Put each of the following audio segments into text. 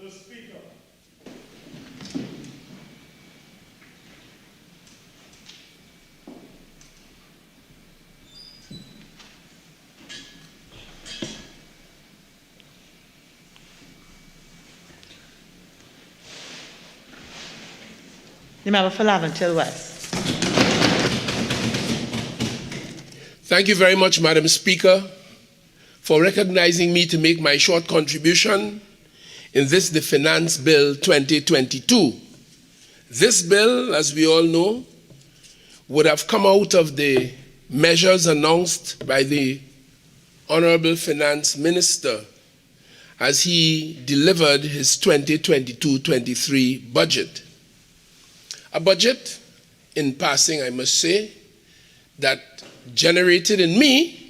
The Speaker. The member for Laventille West. Thank you very much, Madam Speaker, for recognizing me to make my short contribution in this, the Finance Bill 2022. This bill, as we all know, would have come out of the measures announced by the Honorable Finance Minister as he delivered his 2022-23 budget. A budget, in passing, I must say, that generated in me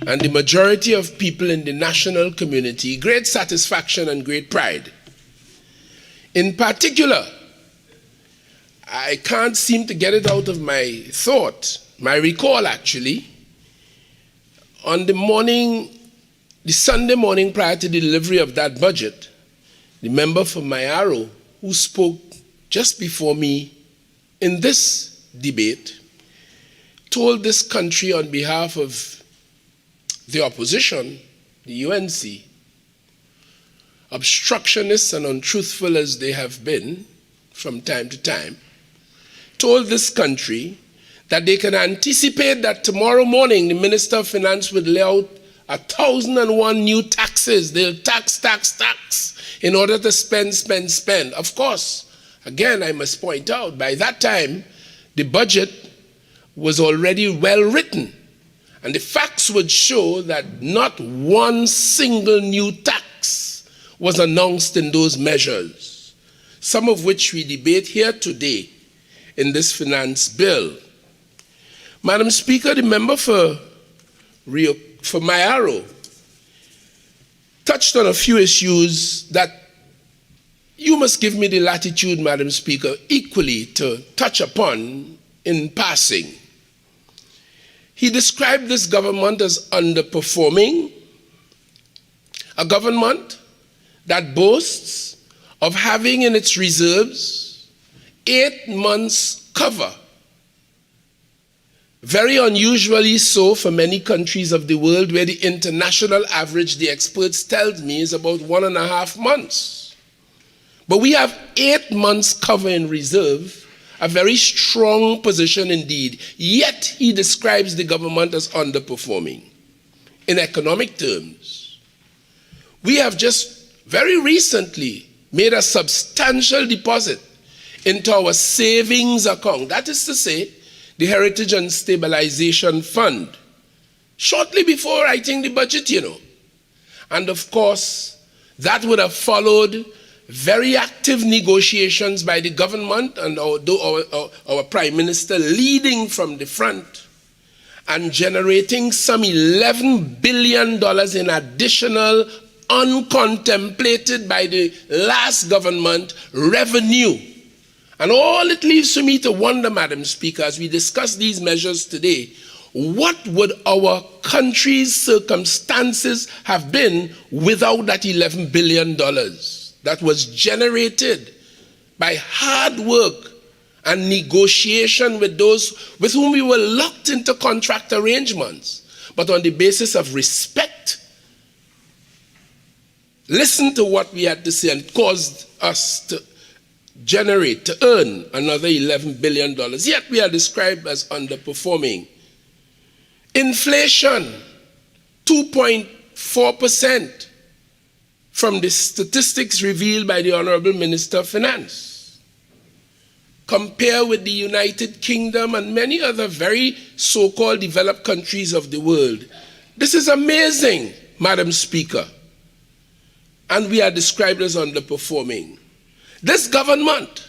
and the majority of people in the national community great satisfaction and great pride. In particular, I can't seem to get it out of my thought, my recall actually, on the Sunday morning prior to the delivery of that budget, the member for Mayaro, who spoke just before me in this debate, told this country on behalf of the opposition, the UNC, obstructionists and untruthful as they have been from time to time, told this country that they can anticipate that tomorrow morning the Minister of Finance would lay out 1,001 new taxes. They'll tax in order to spend. Of course, again, I must point out, by that time, the budget was already well written. And the facts would show that not one single new tax was announced in those measures, some of which we debate here today in this finance bill. Madam Speaker, the member for Mayaro touched on a few issues that you must give me the latitude, Madam Speaker, equally to touch upon in passing. He described this government as underperforming, a government that boasts of having in its reserves 8 months cover. Very unusually so for many countries of the world, where the international average, the experts tell me, is about 1.5 months. But we have 8 months cover in reserve, a very strong position indeed. Yet he describes the government as underperforming in economic terms. We have just very recently made a substantial deposit into our savings account. That is to say, the Heritage and Stabilization Fund, shortly before writing the budget, And of course, that would have followed very active negotiations by the government and our Prime Minister leading from the front and generating some $11 billion in additional, uncontemplated by the last government, revenue. And all it leaves for me to wonder, Madam Speaker, as we discuss these measures today, what would our country's circumstances have been without that $11 billion? That was generated by hard work and negotiation with those with whom we were locked into contract arrangements, but on the basis of respect. Listen to what we had to say, and caused us to earn another $11 billion. Yet we are described as underperforming. Inflation, 2.4%. From the statistics revealed by the Honorable Minister of Finance. Compare with the United Kingdom and many other very so-called developed countries of the world. This is amazing, Madam Speaker. And we are described as underperforming. This government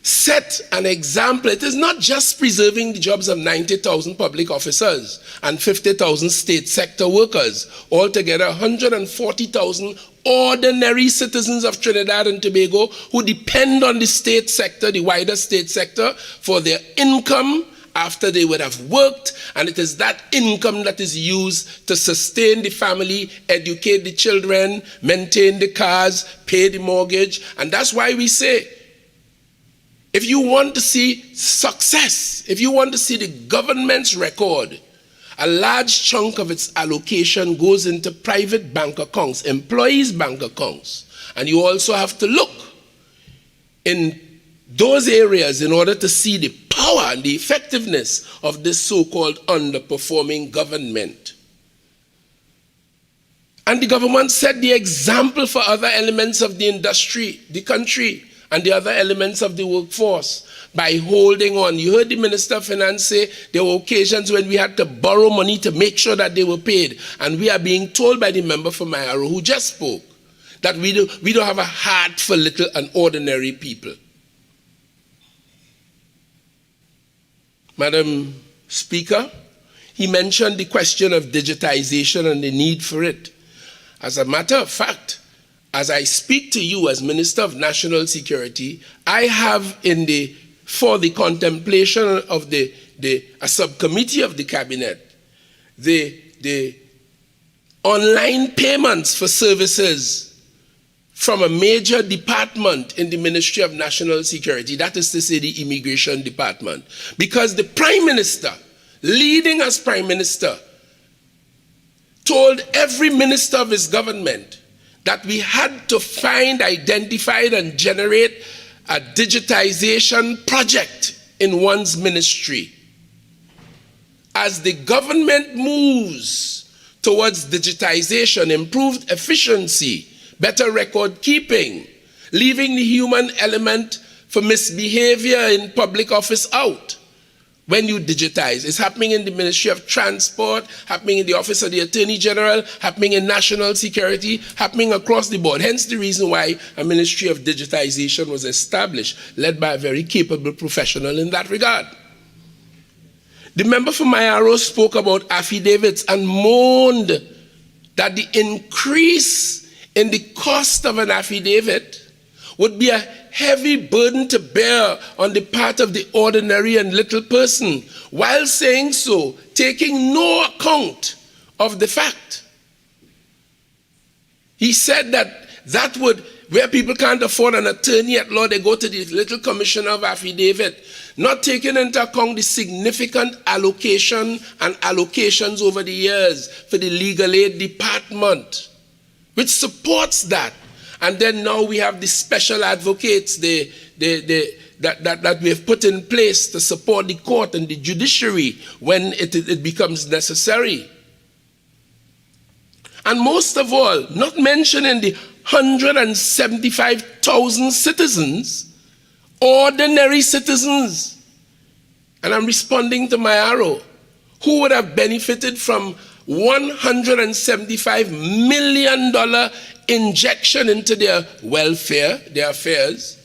set an example. It is not just preserving the jobs of 90,000 public officers and 50,000 state sector workers, altogether 140,000 ordinary citizens of Trinidad and Tobago who depend on the state sector, the wider state sector, for their income after they would have worked, and it is that income that is used to sustain the family, educate the children, maintain the cars, pay the mortgage. And that's why we say, if you want to see success, if you want to see the government's record, a large chunk of its allocation goes into private bank accounts, employees' bank accounts. And you also have to look in those areas in order to see the power and the effectiveness of this so-called underperforming government. And the government set the example for other elements of the industry, the country, and the other elements of the workforce by holding on. You heard the Minister of Finance say there were occasions when we had to borrow money to make sure that they were paid. And we are being told by the member for Mayaro who just spoke that we don't have a heart for little and ordinary people. Madam Speaker, he mentioned the question of digitization and the need for it. As a matter of fact, as I speak to you as Minister of National Security, I have for the contemplation of a subcommittee of the cabinet, the online payments for services from a major department in the Ministry of National Security, that is to say the Immigration Department. Because the Prime Minister, leading as Prime Minister, told every minister of his government that we had to find, identify, and generate a digitization project in one's ministry. As the government moves towards digitization, improved efficiency, better record keeping, leaving the human element for misbehavior in public office out. When you digitize, it's happening in the Ministry of Transport, happening in the Office of the Attorney General, happening in National Security, happening across the board. Hence the reason why a Ministry of Digitization was established, led by a very capable professional in that regard. The member for Mayaro spoke about affidavits and moaned that the increase in the cost of an affidavit would be a heavy burden to bear on the part of the ordinary and little person, while saying so, taking no account of the fact. He said that would, where people can't afford an attorney at law, they go to the little commissioner of affidavit, not taking into account the significant allocation and allocations over the years for the legal aid department, which supports that. And then now we have the special advocates that we have put in place to support the court and the judiciary when it becomes necessary. And most of all, not mentioning the 175,000 citizens, ordinary citizens, and I'm responding to Mayaro, who would have benefited from $175 million injection into their welfare, their affairs.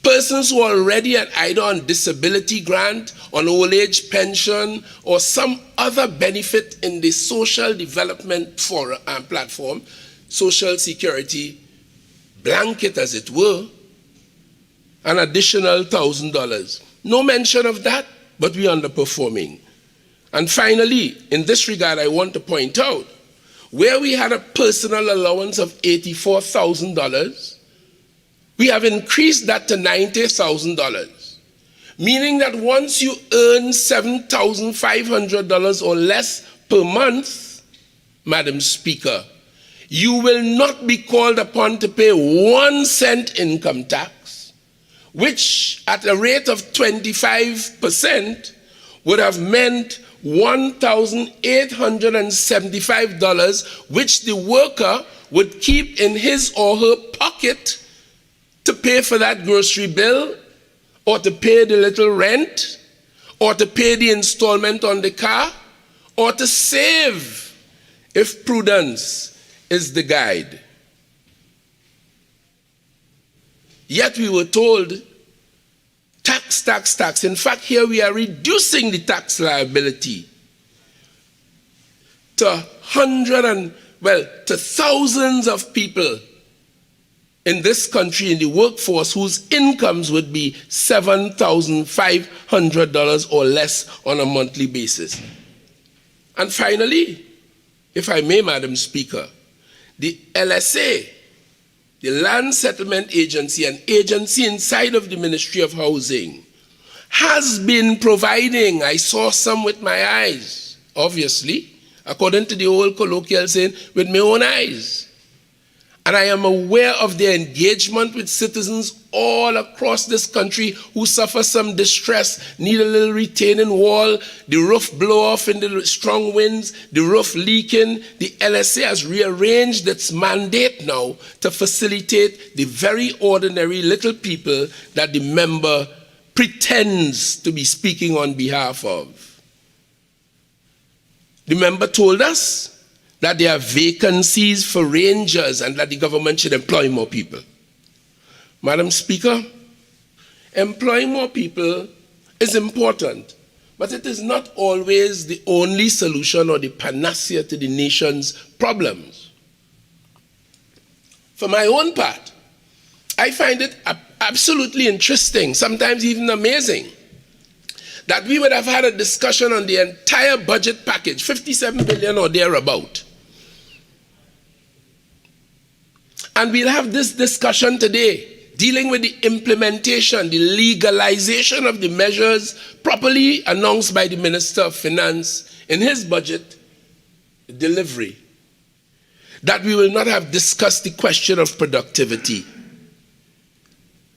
Persons who are already either on disability grant, on old age pension, or some other benefit in the social development platform, social security blanket as it were, an additional $1,000. No mention of that, but we are underperforming. And finally, in this regard, I want to point out, where we had a personal allowance of $84,000, we have increased that to $90,000, meaning that once you earn $7,500 or less per month, Madam Speaker, you will not be called upon to pay 1 cent income tax, which at a rate of 25% would have meant $1,875, which the worker would keep in his or her pocket to pay for that grocery bill, or to pay the little rent, or to pay the installment on the car, or to save if prudence is the guide. Yet we were told, tax, tax, tax. In fact, here we are reducing the tax liability to thousands of people in this country in the workforce whose incomes would be $7,500 or less on a monthly basis. And finally, if I may, Madam Speaker, the LSA, the Land Settlement Agency, an agency inside of the Ministry of Housing, has been providing, I saw some with my eyes, obviously, according to the old colloquial saying, with my own eyes. And I am aware of their engagement with citizens all across this country who suffer some distress, need a little retaining wall, the roof blow off in the strong winds, the roof leaking. The LSA has rearranged its mandate now to facilitate the very ordinary little people that the member pretends to be speaking on behalf of. The member told us that there are vacancies for rangers and that the government should employ more people. Madam Speaker, employing more people is important, but it is not always the only solution or the panacea to the nation's problems. For my own part, I find it absolutely interesting, sometimes even amazing, that we would have had a discussion on the entire budget package, 57 billion or thereabout. And we'll have this discussion today, dealing with the implementation, the legalization of the measures properly announced by the Minister of Finance in his budget delivery. That we will not have discussed the question of productivity,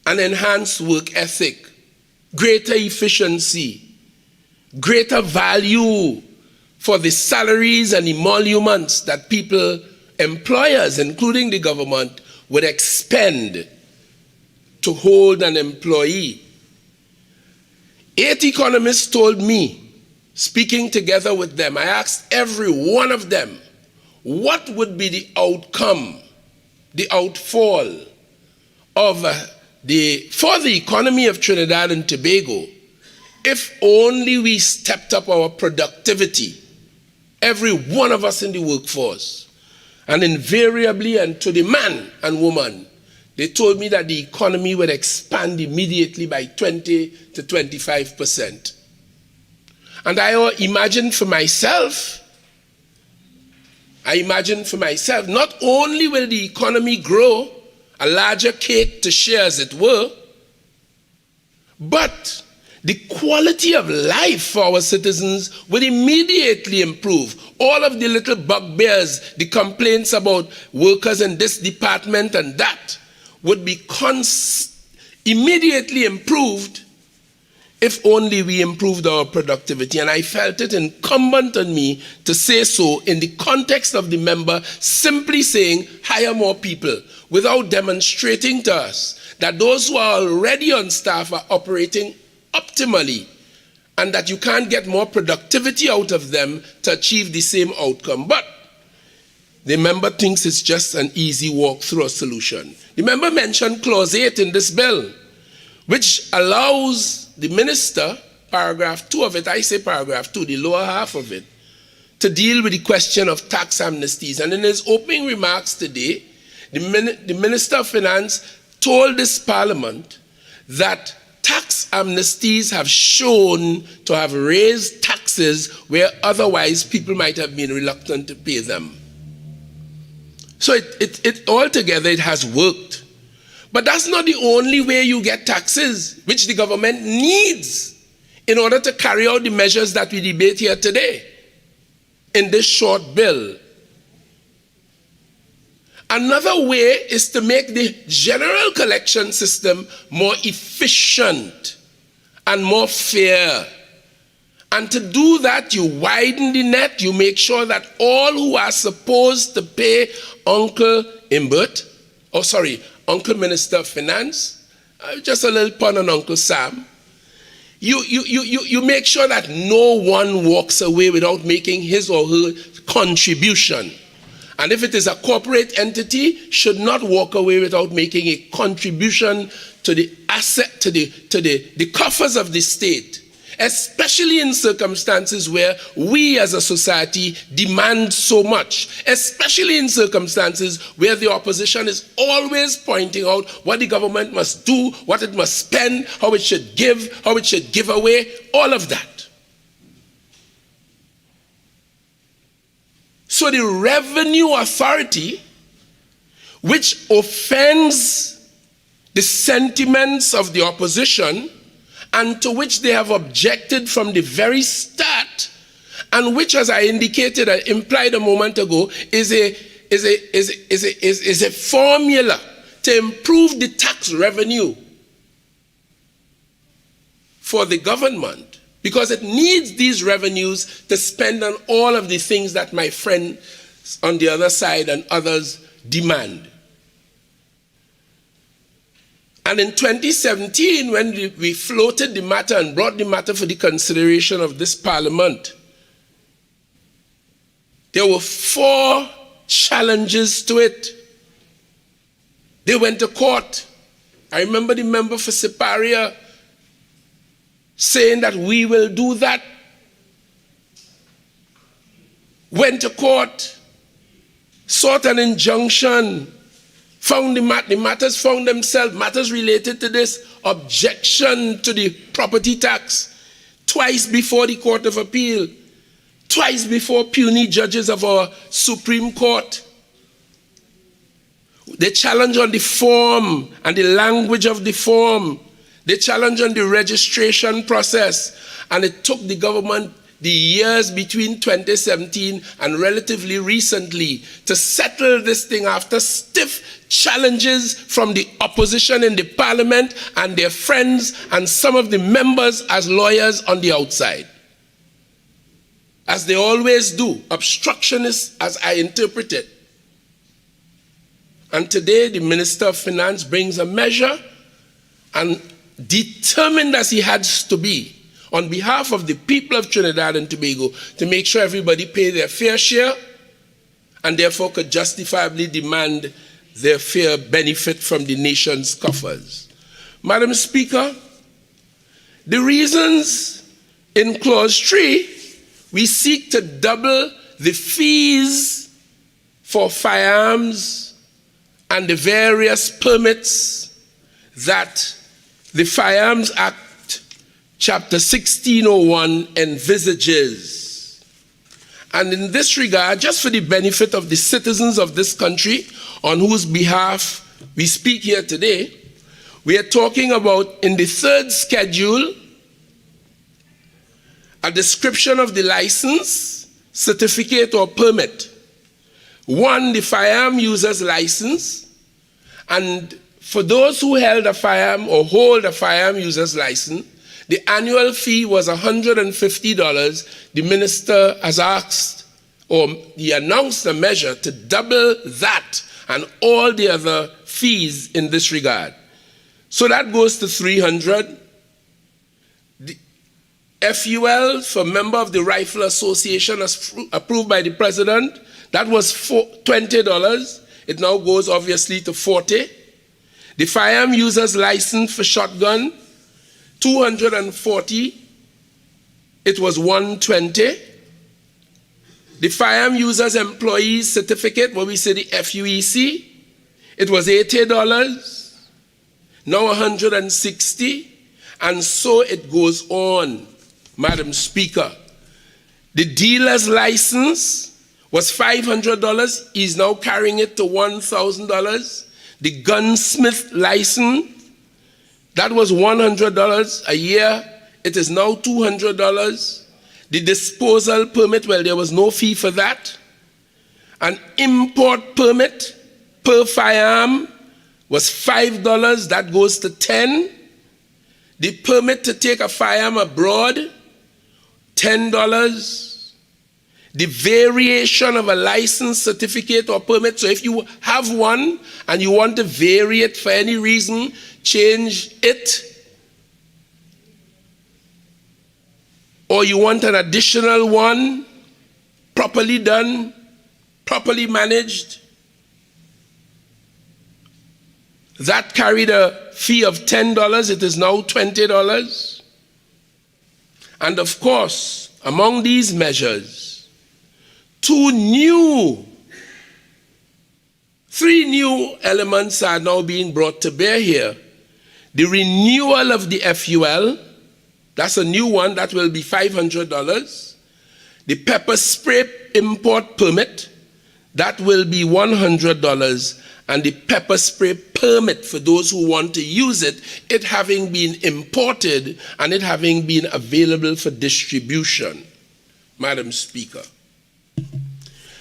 an enhanced work ethic, greater efficiency, greater value for the salaries and emoluments that people, employers, including the government, would expend to hold an employee. 8 economists told me, speaking together with them, I asked every one of them, what would be the outcome, the outfall of for the economy of Trinidad and Tobago if only we stepped up our productivity, every one of us in the workforce. And invariably, and to the man and woman, they told me that the economy would expand immediately by 20 to 25%. And I imagined for myself, not only will the economy grow, a larger cake to share as it were, but the quality of life for our citizens would immediately improve. All of the little bugbears, the complaints about workers in this department and that, would be immediately improved if only we improved our productivity. And I felt it incumbent on me to say so in the context of the member simply saying, hire more people, without demonstrating to us that those who are already on staff are operating optimally, and that you can't get more productivity out of them to achieve the same outcome. But the member thinks it's just an easy walk through a solution. The member mentioned Clause 8 in this bill, which allows the minister, paragraph 2 of it, I say paragraph 2, the lower half of it, to deal with the question of tax amnesties. And in his opening remarks today, the Minister of Finance told this Parliament that tax amnesties have shown to have raised taxes where otherwise people might have been reluctant to pay them. So altogether it has worked. But that's not the only way you get taxes, which the government needs in order to carry out the measures that we debate here today in this short bill. Another way is to make the general collection system more efficient and more fair. And to do that, you widen the net, you make sure that all who are supposed to pay Uncle Minister of Finance, just a little pun on Uncle Sam, you make sure that no one walks away without making his or her contribution. And if it is a corporate entity, should not walk away without making a contribution to the asset, to the coffers of the state, especially in circumstances where we as a society demand so much, especially in circumstances where the opposition is always pointing out what the government must do, what it must spend, how it should give away, all of that. So the Revenue Authority, which offends the sentiments of the opposition, and to which they have objected from the very start, and which, as I indicated, I implied a moment ago, is a formula to improve the tax revenue for the government, because it needs these revenues to spend on all of the things that my friends on the other side and others demand. And in 2017, when we floated the matter and brought the matter for the consideration of this Parliament, there were 4 challenges to it. They went to court. I remember the member for Siparia saying that we will do that. Went to court, sought an injunction, found the matters found themselves, matters related to this, objection to the property tax, twice before the Court of Appeal, twice before puny judges of our Supreme Court. They challenge on the form and the language of the form. They challenge on the registration process. And it took the government the years between 2017 and relatively recently to settle this thing after stiff challenges from the opposition in the Parliament and their friends and some of the members as lawyers on the outside. As they always do, obstructionists as I interpret it. And today the Minister of Finance brings a measure, and determined as he has to be, on behalf of the people of Trinidad and Tobago, to make sure everybody pay their fair share and therefore could justifiably demand their fair benefit from the nation's coffers. Madam Speaker, the reasons in Clause 3, we seek to double the fees for firearms and the various permits that the Firearms Act Chapter 1601 envisages. And in this regard, just for the benefit of the citizens of this country on whose behalf we speak here today, we are talking about, in the 3rd schedule, a description of the license, certificate, or permit. 1, the firearm user's license, and for those who held a firearm or hold a firearm user's license, the annual fee was $150. The minister has asked, or he announced a measure to double that and all the other fees in this regard. So that goes to $300. The FUL for member of the Rifle Association, as approved by the president, that was $20. It now goes obviously to $40. The firearm user's license for shotgun, $240. It was $120. The firearm user's employee's certificate, what we say the FUEC, it was $80. Now $160. And so it goes on, Madam Speaker. The dealer's license was $500. He's now carrying it to $1,000. The gunsmith license, that was $100 a year. It is now $200. The disposal permit, well, there was no fee for that. An import permit per firearm was $5. That goes to $10. The permit to take a firearm abroad, $10. The variation of a license, certificate, or permit. So if you have one and you want to vary it for any reason, change it, or you want an additional one, properly done, properly managed, that carried a fee of $10. It is now $20. And of course, among these measures, three new elements are now being brought to bear here. The renewal of the FUL, that's a new one, that will be $500. The pepper spray import permit, that will be $100. And the pepper spray permit for those who want to use it, it having been imported and it having been available for distribution, Madam Speaker.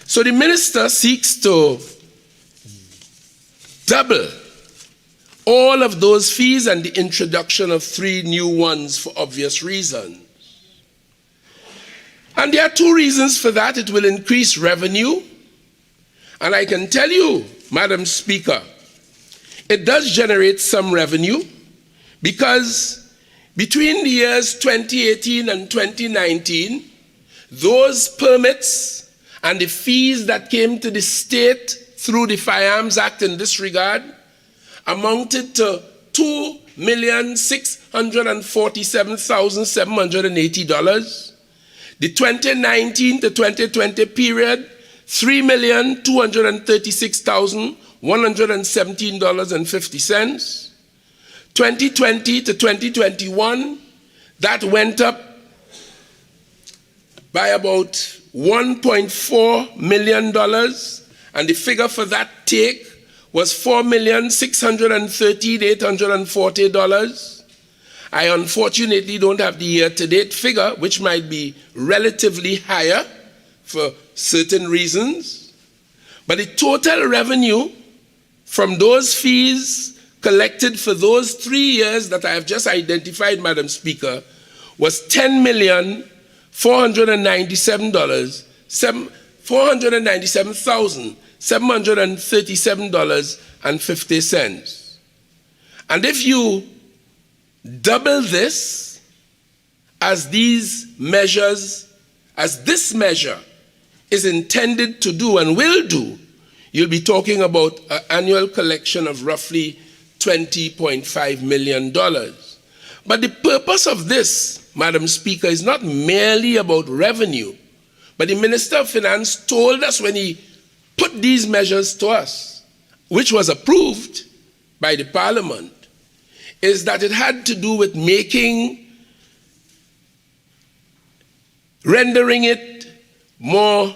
So the minister seeks to double all of those fees and the introduction of 3 new ones for obvious reasons. And there are 2 reasons for that. It will increase revenue. And I can tell you, Madam Speaker, it does generate some revenue because between the years 2018 and 2019, those permits and the fees that came to the state through the Firearms Act in this regard amounted to $2,647,780. The 2019 to 2020 period, $3,236,117.50. 2020 to 2021, that went up by about $1.4 million, and the figure for that take was $4,613,840. I unfortunately don't have the year-to-date figure, which might be relatively higher for certain reasons, but the total revenue from those fees collected for those 3 years that I have just identified, Madam Speaker, was $497,737.50. And if you double this, as these measures, as this measure is intended to do and will do, you'll be talking about an annual collection of roughly $20.5 million. But the purpose of this, Madam Speaker, is not merely about revenue, but the Minister of Finance told us when he put these measures to us, which was approved by the Parliament, is that it had to do with rendering it more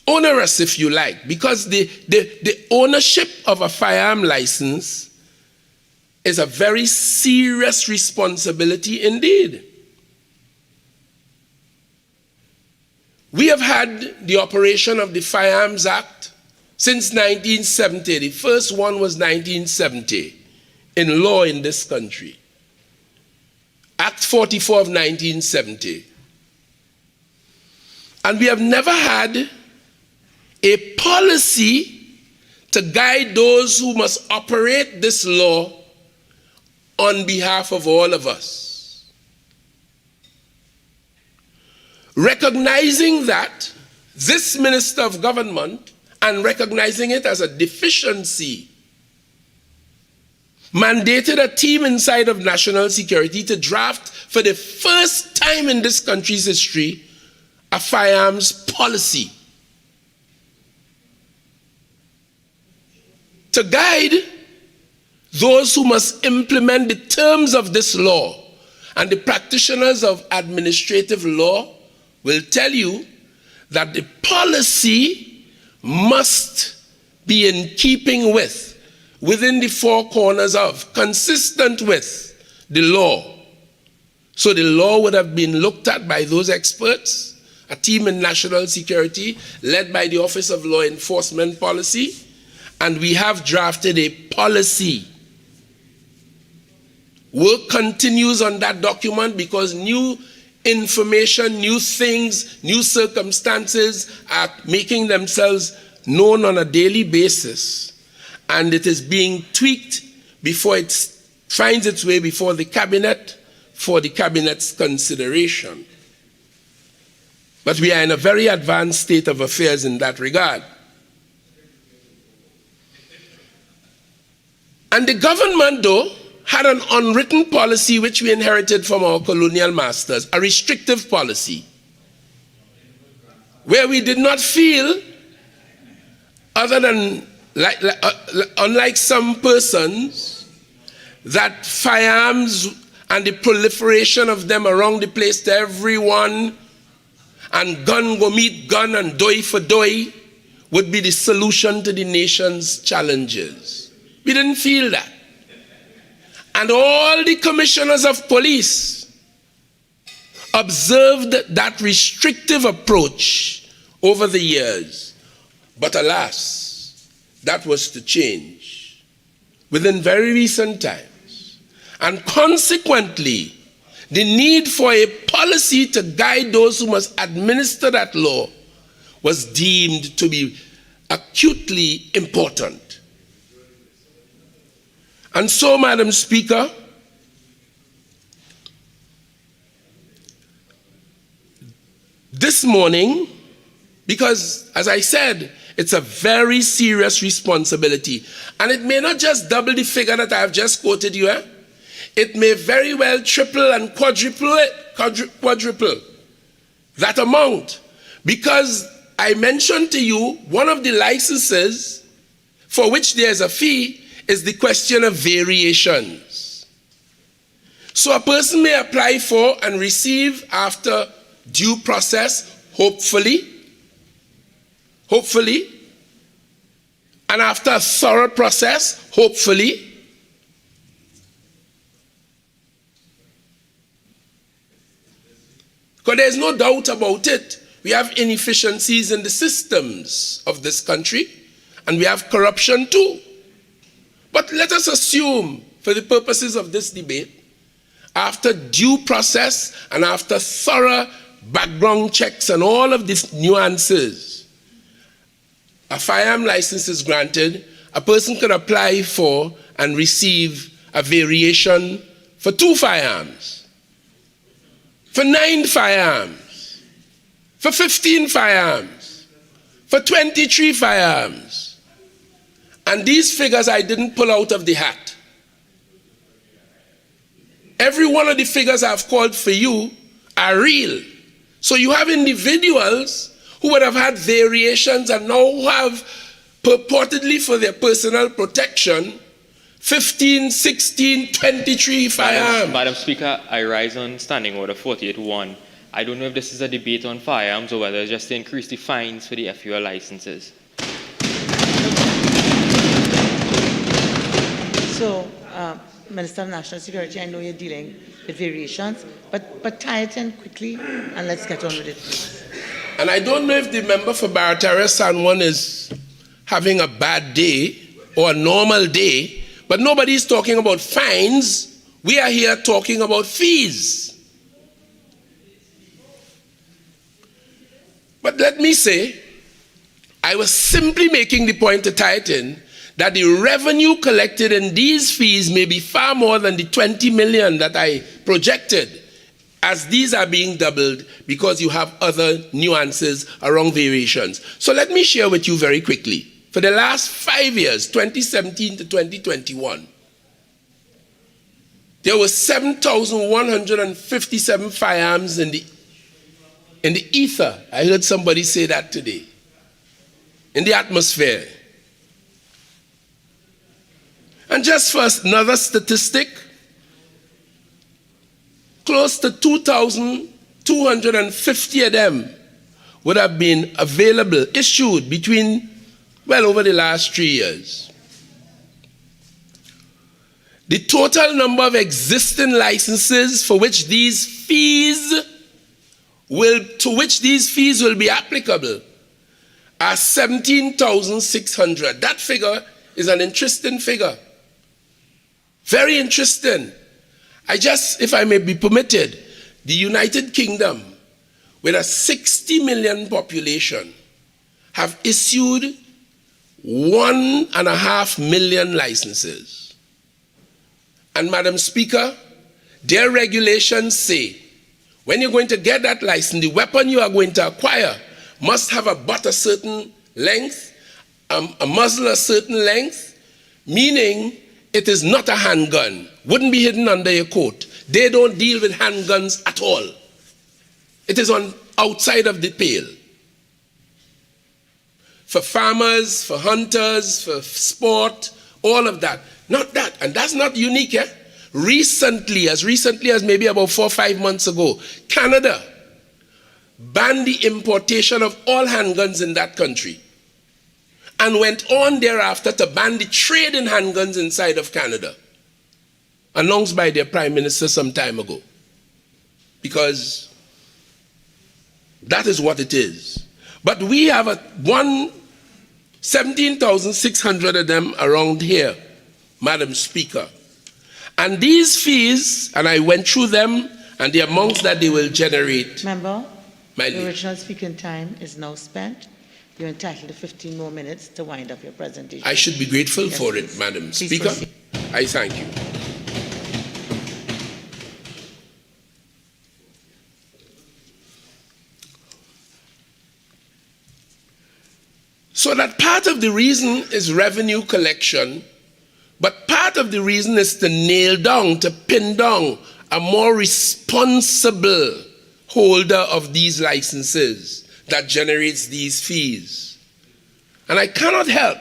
onerous, if you like, because the ownership of a firearm license is a very serious responsibility indeed. We have had the operation of the Firearms Act since 1970. The first one was 1970 in law in this country. Act 44 of 1970. And we have never had a policy to guide those who must operate this law on behalf of all of us. Recognizing that, this Minister of Government, and recognizing it as a deficiency, mandated a team inside of national security to draft, for the first time in this country's history, a firearms policy to guide those who must implement the terms of this law. And the practitioners of administrative law will tell you that the policy must be in keeping with, within the 4 corners of, consistent with the law. So the law would have been looked at by those experts, a team in national security led by the Office of Law Enforcement Policy, and we have drafted a policy. Work continues on that document because new information, new things, new circumstances are making themselves known on a daily basis. And it is being tweaked before it finds its way before the Cabinet for the Cabinet's consideration. But we are in a very advanced state of affairs in that regard. And the government, though, had an unwritten policy which we inherited from our colonial masters, a restrictive policy, where we did not feel, other than, unlike some persons, that firearms and the proliferation of them around the place to everyone, and gun go meet gun and doi for doi, would be the solution to the nation's challenges. We didn't feel that. And all the commissioners of police observed that restrictive approach over the years. But alas, that was to change within very recent times. And consequently, the need for a policy to guide those who must administer that law was deemed to be acutely important. And so, Madam Speaker, this morning, because, as I said, it's a very serious responsibility, and it may not just double the figure that I have just quoted you, it may very well triple and quadruple that amount, because I mentioned to you one of the licenses for which there's a fee is the question of variations. So a person may apply for and receive after due process, hopefully, and after a thorough process, hopefully, because there's no doubt about it. We have inefficiencies in the systems of this country, and we have corruption too. But let us assume, for the purposes of this debate, after due process and after thorough background checks and all of these nuances, a firearm license is granted, a person can apply for and receive a variation for 2 firearms, for 9 firearms, for 15 firearms, for 23 firearms. And these figures I didn't pull out of the hat. Every one of the figures I've called for you are real. So you have individuals who would have had variations and now have purportedly for their personal protection 15, 16, 23 firearms. Madam Speaker, I rise on Standing Order 48-1. I don't know if this is a debate on firearms or whether it's just to increase the fines for the FUL licenses. So, Minister of National Security, I know you're dealing with variations, but tie it in quickly and let's get on with it, please. And I don't know if the member for Barataria San Juan is having a bad day or a normal day, but nobody's talking about fines. We are here talking about fees. But let me say, I was simply making the point to tie it in that the revenue collected in these fees may be far more than the 20 million that I projected, as these are being doubled because you have other nuances around variations. So let me share with you very quickly. For the last 5 years, 2017 to 2021, there were 7,157 firearms in the ether. I heard somebody say that today. In the atmosphere. And just for another statistic, close to 2,250 of them would have been available, issued between, well, over the last 3 years. The total number of existing licenses for which these fees will be applicable are 17,600. That figure is an interesting figure. Very interesting. If I may be permitted, the United Kingdom, with a 60 million population, have issued 1.5 million licenses. And Madam Speaker, their regulations say, when you're going to get that license, the weapon you are going to acquire must have a butt a certain length, a muzzle a certain length, meaning it is not a handgun. Wouldn't be hidden under your coat. They don't deal with handguns at all. It is on outside of the pale. For farmers, for hunters, for sport, all of that. Not that. And that's not unique, eh? Recently as maybe about 4 or 5 months ago, Canada banned the importation of all handguns in that country and went on thereafter to ban the trade in handguns inside of Canada, announced by their Prime Minister some time ago. Because that is what it is. But we have 17,600 of them around here, Madam Speaker. And these fees, and I went through them, and the amounts that they will generate. Member, the original speaking time is now spent. You're entitled to 15 more minutes to wind up your presentation. I should be grateful Yes, for please. it, Madam Please Speaker. proceed. I thank you. So that part of the reason is revenue collection, but part of the reason is to nail down, to pin down a more responsible holder of these licenses that generates these fees. And I cannot help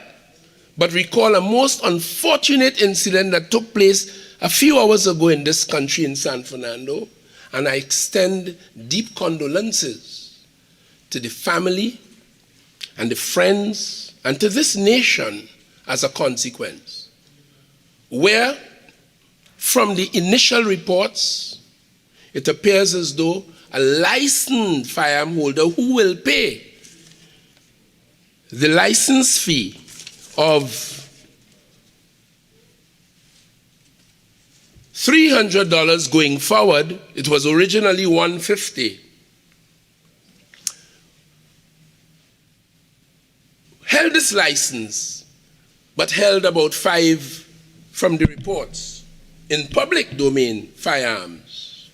but recall a most unfortunate incident that took place a few hours ago in this country in San Fernando, and I extend deep condolences to the family and the friends and to this nation as a consequence, where from the initial reports, it appears as though a licensed firearm holder who will pay the license fee of $300 going forward, it was originally $150, held this license, but held about 5 from the reports in public domain firearms.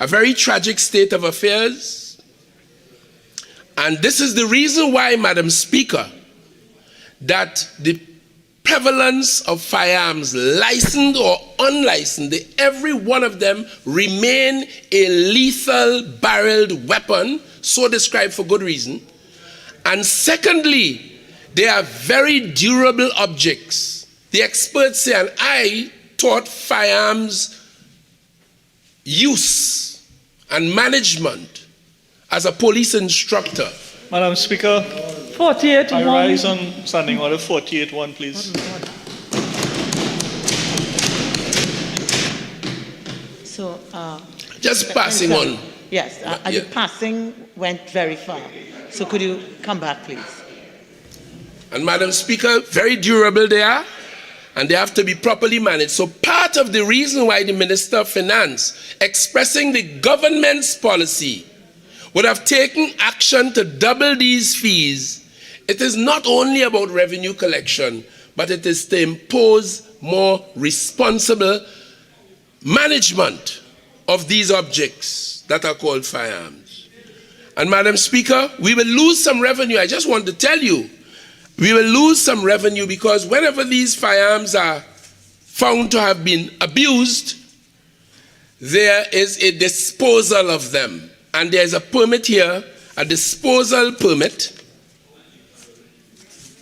A very tragic state of affairs. And this is the reason why, Madam Speaker, that the prevalence of firearms, licensed or unlicensed, every one of them remain a lethal barreled weapon, so described for good reason. And secondly, they are very durable objects. The experts say, and I taught firearms use and management as a police instructor. Madam Speaker, 48-1. I rise on standing order 48-1, please. So, Just passing on. Yes, Yeah. the passing went very far. So could you come back, please? And Madam Speaker, very durable they are, and they have to be properly managed. So part of the reason why the Minister of Finance, expressing the government's policy, would have taken action to double these fees, it is not only about revenue collection, but it is to impose more responsible management of these objects that are called firearms. And Madam Speaker, we will lose some revenue. I just want to tell you, we will lose some revenue because whenever these firearms are found to have been abused, there is a disposal of them. And there's a permit here, a disposal permit,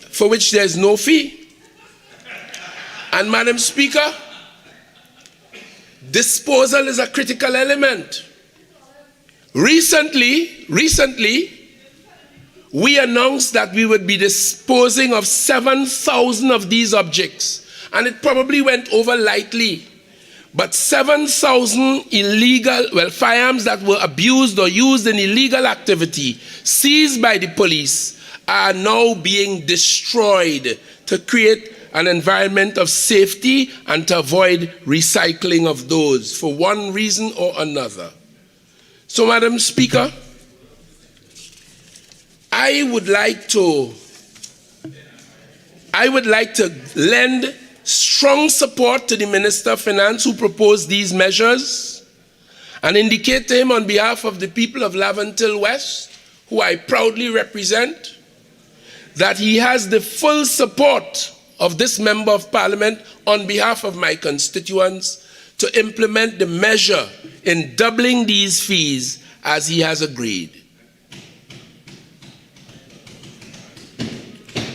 for which there's no fee. And Madam Speaker, disposal is a critical element. Recently, we announced that we would be disposing of 7,000 of these objects, and it probably went over lightly. But 7,000 firearms that were abused or used in illegal activity, seized by the police, are now being destroyed to create an environment of safety and to avoid recycling of those for one reason or another. So, Madam Speaker, I would like to lend strong support to the Minister of Finance who proposed these measures and indicate to him on behalf of the people of Laventille West, who I proudly represent, that he has the full support of this Member of Parliament on behalf of my constituents to implement the measure in doubling these fees as he has agreed.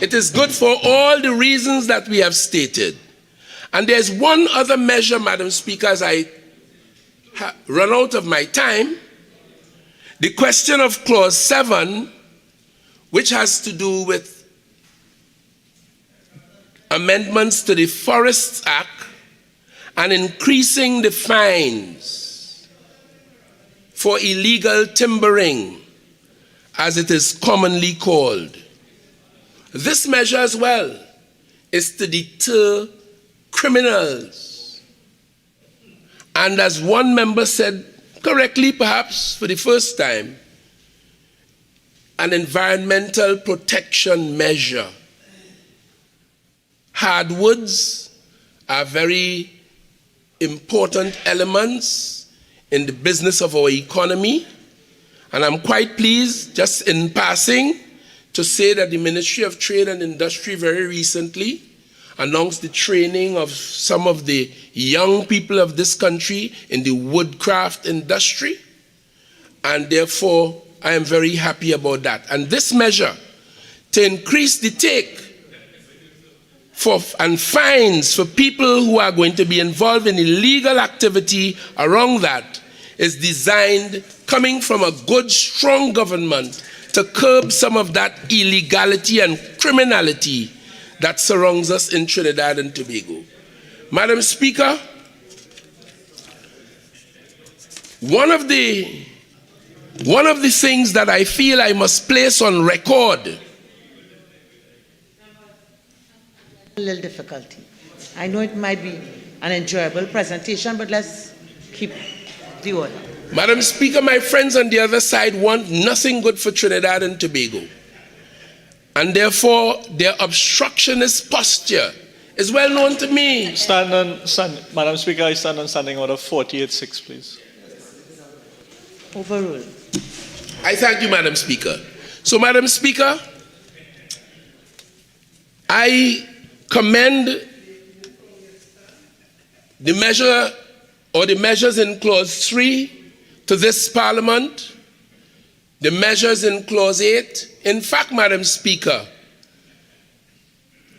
It is good for all the reasons that we have stated. And there's one other measure, Madam Speaker, as I run out of my time. The question of Clause 7, which has to do with amendments to the Forests Act and increasing the fines for illegal timbering, as it is commonly called. This measure as well is to deter criminals. And as one member said, correctly perhaps for the first time, an environmental protection measure. Hardwoods are very important elements in the business of our economy, and I'm quite pleased, just in passing, to say that the Ministry of Trade and Industry very recently announced the training of some of the young people of this country in the woodcraft industry, and therefore I am very happy about that. And this measure to increase the take and fines for people who are going to be involved in illegal activity around that is designed, coming from a good, strong government, to curb some of that illegality and criminality that surrounds us in Trinidad and Tobago. Madam Speaker, one of the things that I feel I must place on record. A little difficulty. I know it might be an enjoyable presentation, but let's keep the order. Madam Speaker, my friends on the other side want nothing good for Trinidad and Tobago. And therefore, their obstructionist posture is well known to me. Madam Speaker, I stand on Standing Order 48-6, please. Overruled. I thank you, Madam Speaker. So, Madam Speaker, I commend the measure or the measures in Clause 3 to this Parliament, the measures in Clause 8. In fact, Madam Speaker,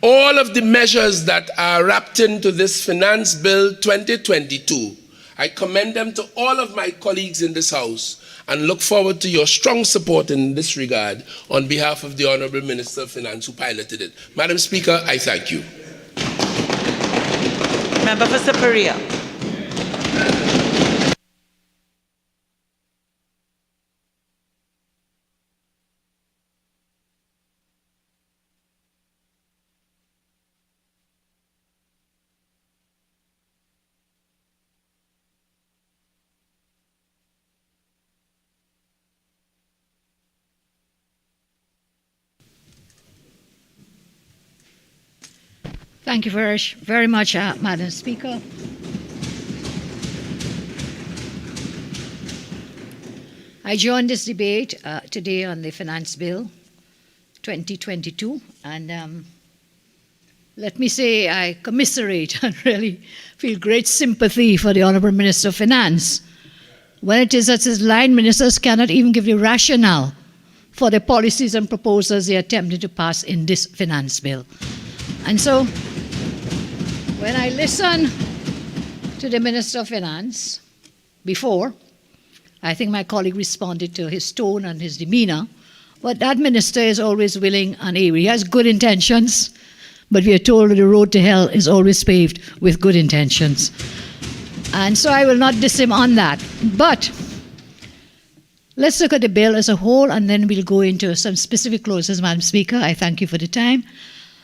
all of the measures that are wrapped into this Finance Bill 2022, I commend them to all of my colleagues in this House and look forward to your strong support in this regard on behalf of the Honourable Minister of Finance who piloted it. Madam Speaker, I thank you. Member for Superior. Thank you very much, Madam Speaker. I joined this debate today on the Finance Bill 2022, and let me say I commiserate and really feel great sympathy for the Honourable Minister of Finance when it is that his line ministers cannot even give the rationale for the policies and proposals they are attempting to pass in this Finance Bill. And so, when I listen to the Minister of Finance before, I think my colleague responded to his tone and his demeanor, but that minister is always willing and able. He has good intentions, but we are told that the road to hell is always paved with good intentions. And so I will not diss him on that. But let's look at the bill as a whole, and then we'll go into some specific clauses, Madam Speaker. I thank you for the time.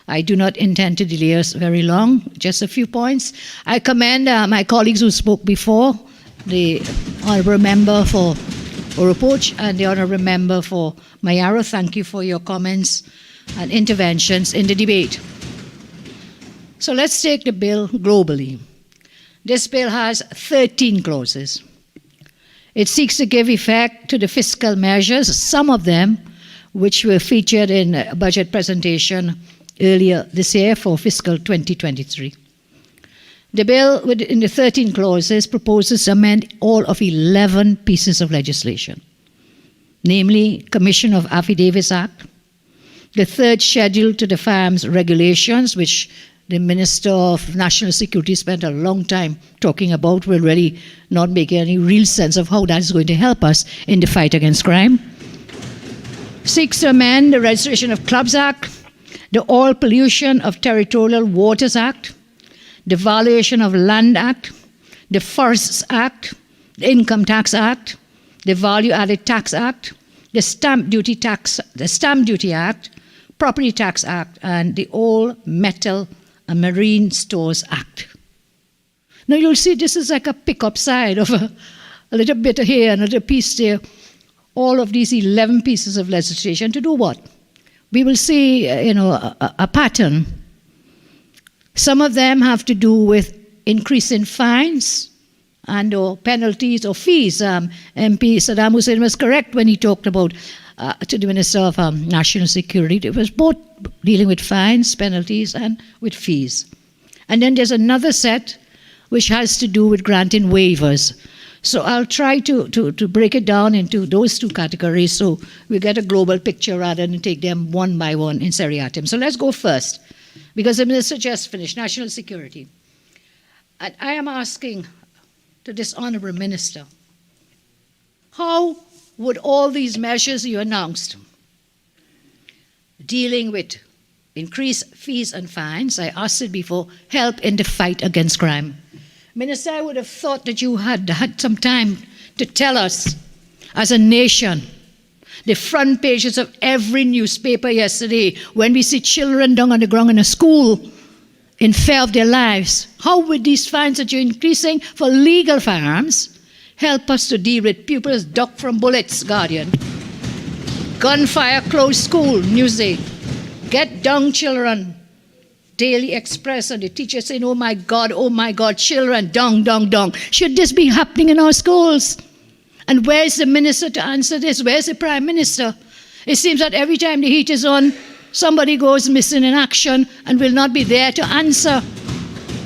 I do not intend to delay us very long, just a few points. I commend my colleagues who spoke before, the Honourable Member for Oropoch and the Honourable Member for Mayaro. Thank you for your comments and interventions in the debate. So let's take the bill globally. This bill has 13 clauses. It seeks to give effect to the fiscal measures, some of them which were featured in a budget presentation earlier this year for fiscal 2023. The bill, within the 13 clauses, proposes to amend all of 11 pieces of legislation, namely Commission of Affidavits Act, the third schedule to the Firearms Regulations, which the Minister of National Security spent a long time talking about, will really not make any real sense of how that is going to help us in the fight against crime. Seeks to amend the Registration of Clubs Act, the Oil Pollution of Territorial Waters Act, the Valuation of Land Act, the Forests Act, the Income Tax Act, the Value Added Tax Act, the Stamp Duty Act, Property Tax Act, and the All Metal and Marine Stores Act. Now you'll see this is like a pick-up side of a little bit here and a little piece there. All of these 11 pieces of legislation to do what? We will see, a pattern. Some of them have to do with increasing fines and or penalties or fees. MP Saddam Hussein was correct when he talked about to the Minister of National Security. It was both dealing with fines, penalties, and with fees. And then there's another set which has to do with granting waivers. So I'll try to break it down into those two categories so we get a global picture rather than take them one by one in seriatim. So let's go first, because the Minister just finished National Security. And I am asking to this Honourable Minister, how would all these measures you announced, dealing with increased fees and fines, I asked it before, help in the fight against crime? Minister, I would have thought that you had some time to tell us, as a nation, the front pages of every newspaper yesterday, when we see children down on the ground in a school in fear of their lives, how would these fines that you're increasing for legal firearms help us to deal with pupils ducked from bullets, Guardian? Gunfire closed school, Newsday. Get down, children. Daily Express, and the teacher saying, oh my God, children, down. Should this be happening in our schools? And where's the minister to answer this? Where's the Prime Minister? It seems that every time the heat is on, somebody goes missing in action and will not be there to answer.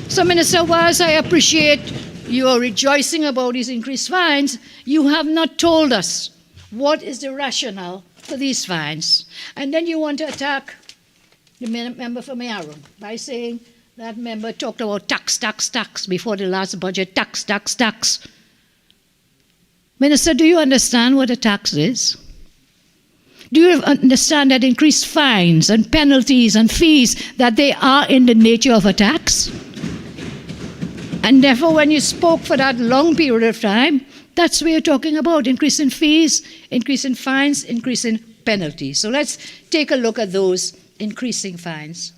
So, Minister, whilst I appreciate your rejoicing about these increased fines, you have not told us what is the rationale for these fines. And then you want to attack the member from Yarra by saying that member talked about tax before the last budget, tax. Minister, do you understand what a tax is? Do you understand that increased fines and penalties and fees, that they are in the nature of a tax? And therefore, when you spoke for that long period of time, that's what you're talking about, increasing fees, increasing fines, increasing penalties. So let's take a look at those increasing fines.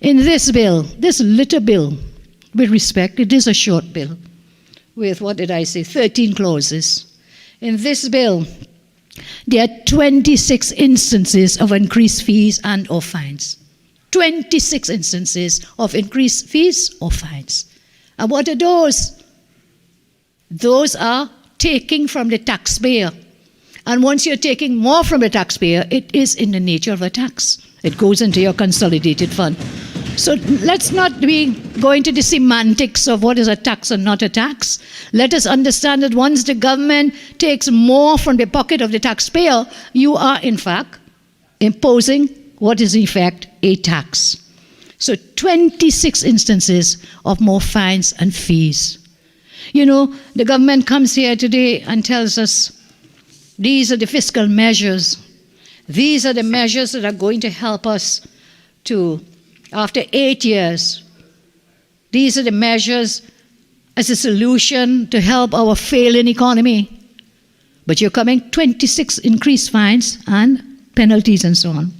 In this bill, this little bill, with respect, it is a short bill with, 13 clauses. In this bill, there are 26 instances of increased fees and or fines. 26 instances of increased fees or fines. And what are those? Those are taking from the taxpayer. And once you're taking more from the taxpayer, it is in the nature of a tax. It goes into your consolidated fund. So let's not be going to the semantics of what is a tax and not a tax. Let us understand that once the government takes more from the pocket of the taxpayer, you are in fact imposing what is in effect a tax. So 26 instances of more fines and fees. You know, the government comes here today and tells us these are the fiscal measures. These are the measures that are going to help us to, after 8 years, these are the measures as a solution to help our failing economy. But you're coming 26 increased fines and penalties and so on.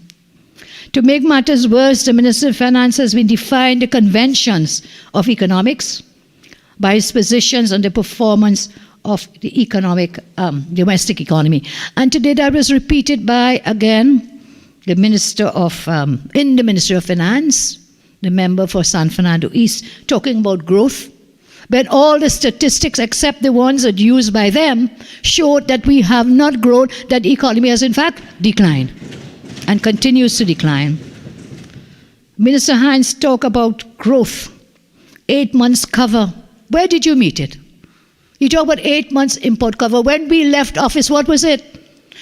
To make matters worse, the Minister of Finance has been defying the conventions of economics by his positions on the performance of the economic, domestic economy. And today that was repeated by, again, the Minister of, in the Ministry of Finance, the member for San Fernando East, talking about growth. But all the statistics, except the ones that used by them, showed that we have not grown, that the economy has in fact declined and continues to decline. Minister Hinds talk about growth, 8 months cover. Where did you meet it? You talk about 8 months import cover. When we left office, what was it?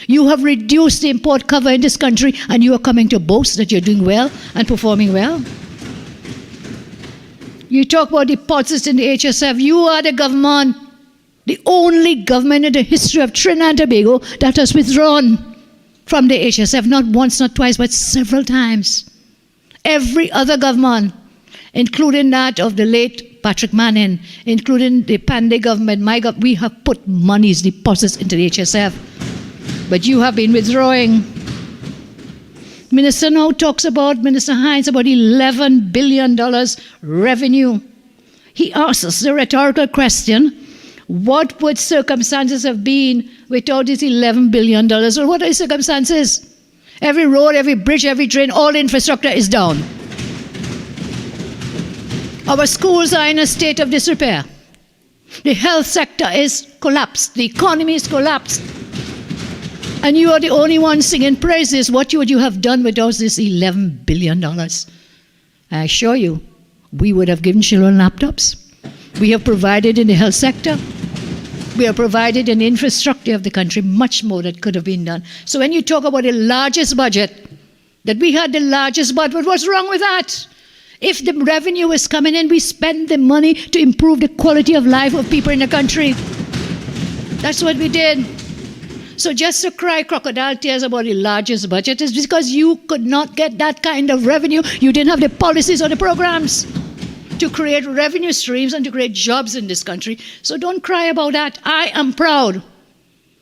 You have reduced the import cover in this country, and you are coming to boast that you're doing well and performing well. You talk about deposits in the HSF. You are the government, the only government in the history of Trinidad and Tobago that has withdrawn from the HSF, not once, not twice, but several times. Every other government, including that of the late Patrick Manning, including the Pandey government, we have put monies, deposits into the HSF. But you have been withdrawing. Minister Hinds about $11 billion revenue. He asks us the rhetorical question, what would circumstances have been without this $11 billion? Well, what are the circumstances? Every road, every bridge, every drain, all infrastructure is down. Our schools are in a state of disrepair. The health sector is collapsed. The economy is collapsed. And you are the only one singing praises. What would you have done without this $11 billion? I assure you, we would have given children laptops. We have provided in the health sector. We have provided in the infrastructure of the country much more that could have been done. So when you talk about the largest budget, that we had the largest budget, what's wrong with that? If the revenue is coming in, we spend the money to improve the quality of life of people in the country. That's what we did. So just to cry crocodile tears about the largest budget is because you could not get that kind of revenue. You didn't have the policies or the programs to create revenue streams and to create jobs in this country. So don't cry about that. I am proud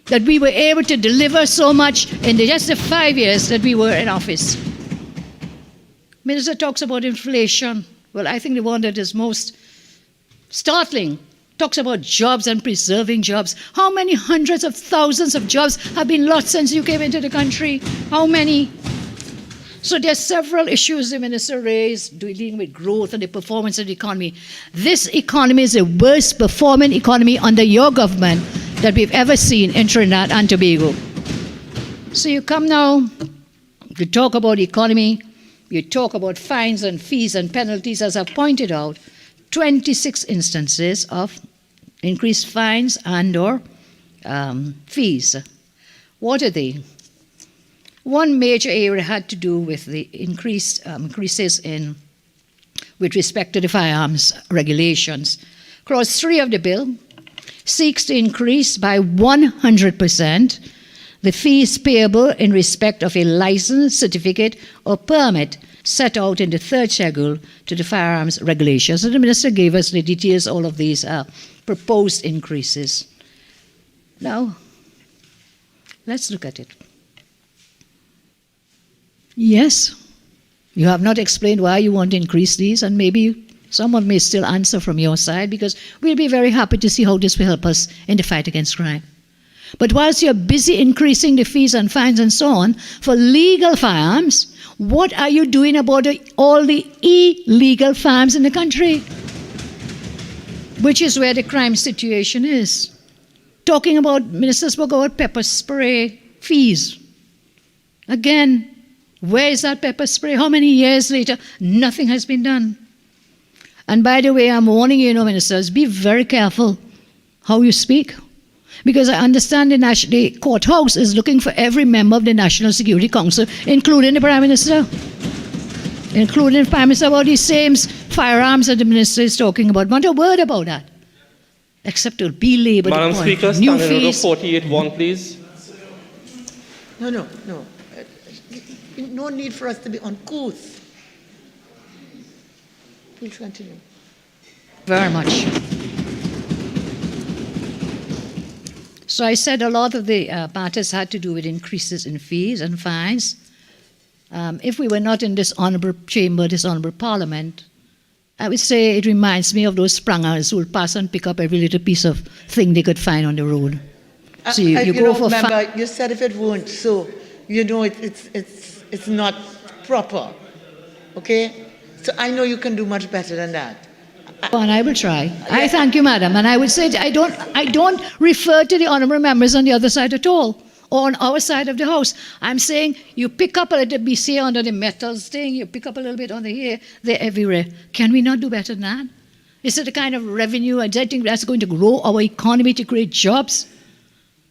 that we were able to deliver so much in just the 5 years that we were in office. Minister talks about inflation. Well, I think the one that is most startling talks about jobs and preserving jobs. How many hundreds of thousands of jobs have been lost since you came into the country? How many? So there's several issues the minister raised dealing with growth and the performance of the economy. This economy is the worst performing economy under your government that we've ever seen in Trinidad and Tobago. So you come now to talk about the economy, you talk about fines and fees and penalties, as I've pointed out, 26 instances of increased fines and or fees. What are they? One major area had to do with the increases with respect to the firearms regulations. Clause 3 of the bill seeks to increase by 100% the fees payable in respect of a license, certificate, or permit set out in the third schedule to the firearms regulations. And the minister gave us the details, all of these proposed increases. Now, let's look at it. Yes, you have not explained why you want to increase these, and maybe someone may still answer from your side, because we'll be very happy to see how this will help us in the fight against crime. But whilst you're busy increasing the fees and fines and so on for legal firearms, what are you doing about all the illegal firearms in the country? Which is where the crime situation is. Talking about, Minister spoke about pepper spray fees. Again, where is that pepper spray? How many years later? Nothing has been done. And by the way, I'm warning you, ministers, be very careful how you speak. Because I understand the courthouse is looking for every member of the National Security Council, including the Prime Minister. Including the Prime Minister, about these same firearms that the Minister is talking about. Not a word about that. Except to belabor the point. Madam Speaker, standing order 48-1, please. No. No need for us to be uncouth. Please continue. Very much. So I said a lot of the matters had to do with increases in fees and fines. If we were not in this honourable chamber, this honourable parliament, I would say it reminds me of those sprangers who will pass and pick up every little piece of thing they could find on the road. So you go for remember, you said if it won't, so you know it's not proper. Okay? So I know you can do much better than that. And I will try. I thank you, madam. And I would say I don't refer to the honourable members on the other side at all. or on our side of the house. I'm saying you pick up a little bit, say, under the metals thing, you pick up a little bit on the here, they're everywhere. Can we not do better than that? Is it the kind of revenue and I think that's going to grow our economy to create jobs?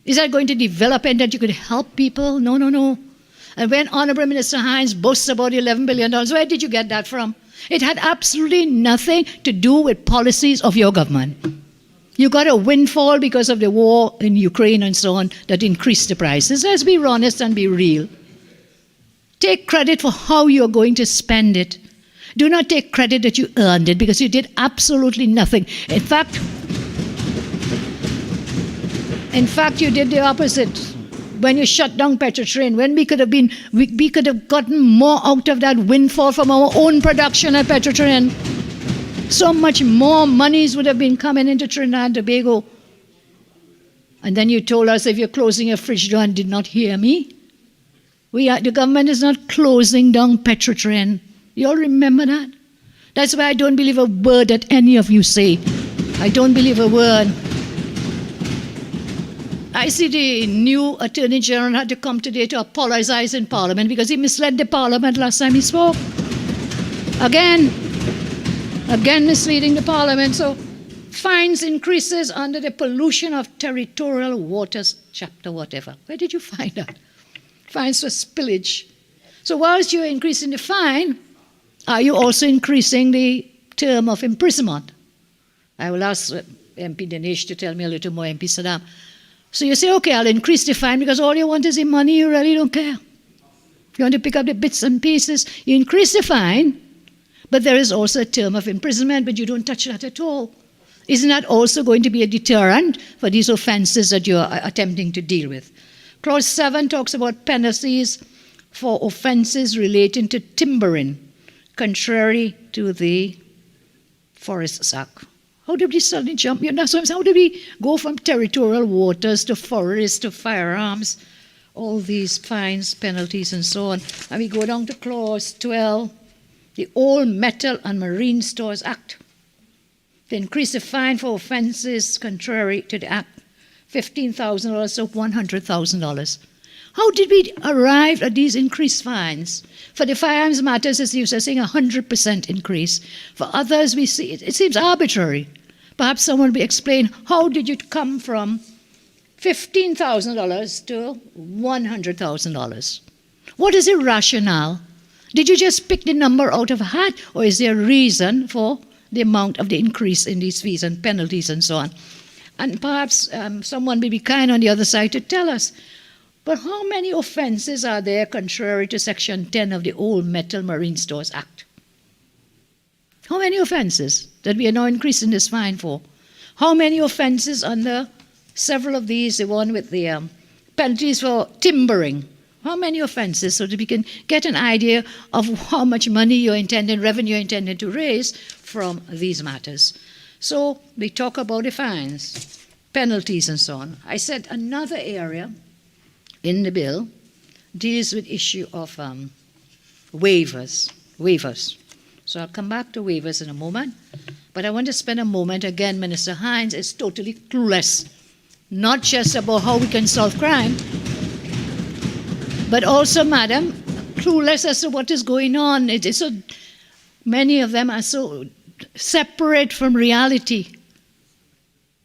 Is that going to develop and that you could help people? No, no, no. And when Honorable Minister Hinds boasts about $11 billion, where did you get that from? It had absolutely nothing to do with policies of your government. You got a windfall because of the war in Ukraine and so on that increased the prices. Let's be honest and be real. Take credit for how you're going to spend it. Do not take credit that you earned it because you did absolutely nothing. In fact, you did the opposite. When you shut down Petrotrain, when we could have gotten more out of that windfall from our own production at Petrotrain. So much more monies would have been coming into Trinidad and Tobago. And then you told us if you're closing your fridge door and did not hear me. The government is not closing down Petrotrain. You all remember that? That's why I don't believe a word that any of you say. I don't believe a word. I see the new Attorney General had to come today to apologize in Parliament because he misled the Parliament last time he spoke. Again misleading the Parliament. So fines increases under the Pollution of Territorial Waters chapter whatever. Where did you find that? Fines for spillage. So whilst you're increasing the fine, are you also increasing the term of imprisonment? I will ask MP Dinesh to tell me a little more, MP Saddam. So you say, okay, I'll increase the fine because all you want is the money, you really don't care. If you want to pick up the bits and pieces, you increase the fine, but there is also a term of imprisonment, but you don't touch that at all. Isn't that also going to be a deterrent for these offenses that you're attempting to deal with? Clause 7 talks about penalties for offenses relating to timbering, contrary to the Forests Act. How did we suddenly jump? How did we go from territorial waters to forests to firearms? All these fines, penalties, and so on. And we go down to clause 12, the Old Metal and Marine Stores Act. To increase the fine for offenses contrary to the Act, $15,000 to $100,000. How did we arrive at these increased fines? For the firearms matters, as you were saying, 100% increase. For others, we see it seems arbitrary. Perhaps someone will explain, how did you come from $15,000 to $100,000? What is the rationale? Did you just pick the number out of a hat, or is there a reason for the amount of the increase in these fees and penalties and so on? And perhaps someone will be kind on the other side to tell us, but how many offenses are there contrary to Section 10 of the Old Metal Marine Stores Act? How many offenses that we are now increasing this fine for? How many offenses under several of these, the one with the penalties for timbering? How many offenses, so that we can get an idea of how much money revenue you're intended to raise from these matters. So we talk about the fines, penalties, and so on. I said another area in the bill deals with issue of waivers. So I'll come back to waivers in a moment. But I want to spend a moment, again, Minister Hinds is totally clueless, not just about how we can solve crime, but also, madam, clueless as to what is going on. Many of them are so separate from reality.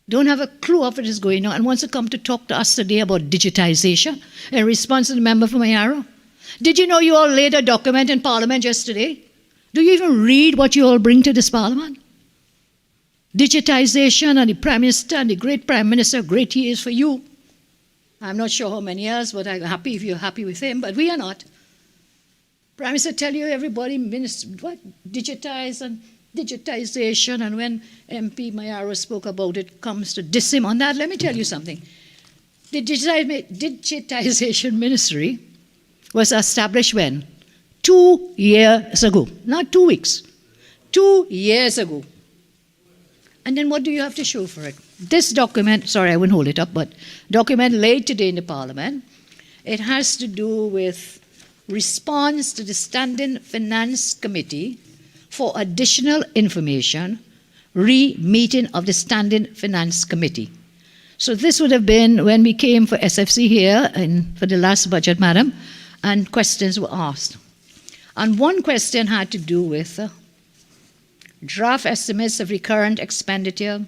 Don't have a clue of what is going on and wants to come to talk to us today about digitization in response to the member from Mayaro. Did you know you all laid a document in Parliament just today? Do you even read what you all bring to this Parliament? Digitization, and the Prime Minister and the great Prime Minister, great he is for you. I'm not sure how many years, but I'm happy if you're happy with him, but we are not. Prime Minister tell you everybody, digitize and digitization, and when MP Mayaro spoke about it, comes to diss him on that. Let me tell you something. The digitization ministry was established when? 2 years ago, not 2 weeks, 2 years ago. And then what do you have to show for it? This document, sorry, I won't hold it up, but document laid today in the Parliament, it has to do with response to the Standing Finance Committee for additional information, re-meeting of the Standing Finance Committee. So this would have been when we came for SFC here for the last budget, madam, and questions were asked. And one question had to do with draft estimates of recurrent expenditure,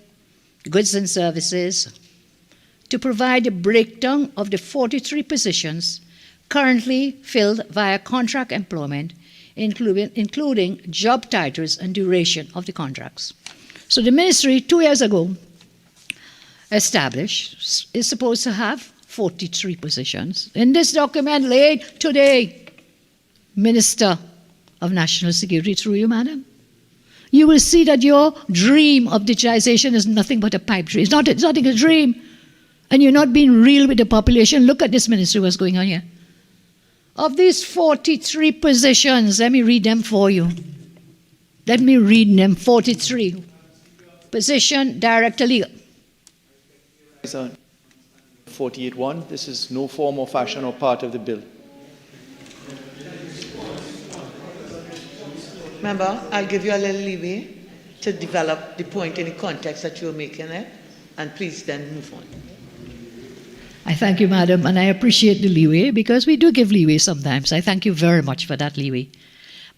goods and services, to provide a breakdown of the 43 positions currently filled via contract employment, including job titles and duration of the contracts. So the ministry 2 years ago established is supposed to have 43 positions. In this document laid today, Minister of National Security, through you, madam, you will see that your dream of digitization is nothing but a pipe dream. It's not a dream. And you're not being real with the population. Look at this ministry, what's going on here. Of these 43 positions, let me read them for you. Let me read them, 43. Position, Director Legal. 48.1, this is no form or fashion or part of the bill. Member, I'll give you a little leeway to develop the point in the context that you're making it, and please then move on. I thank you, madam, and I appreciate the leeway because we do give leeway sometimes. I thank you very much for that leeway.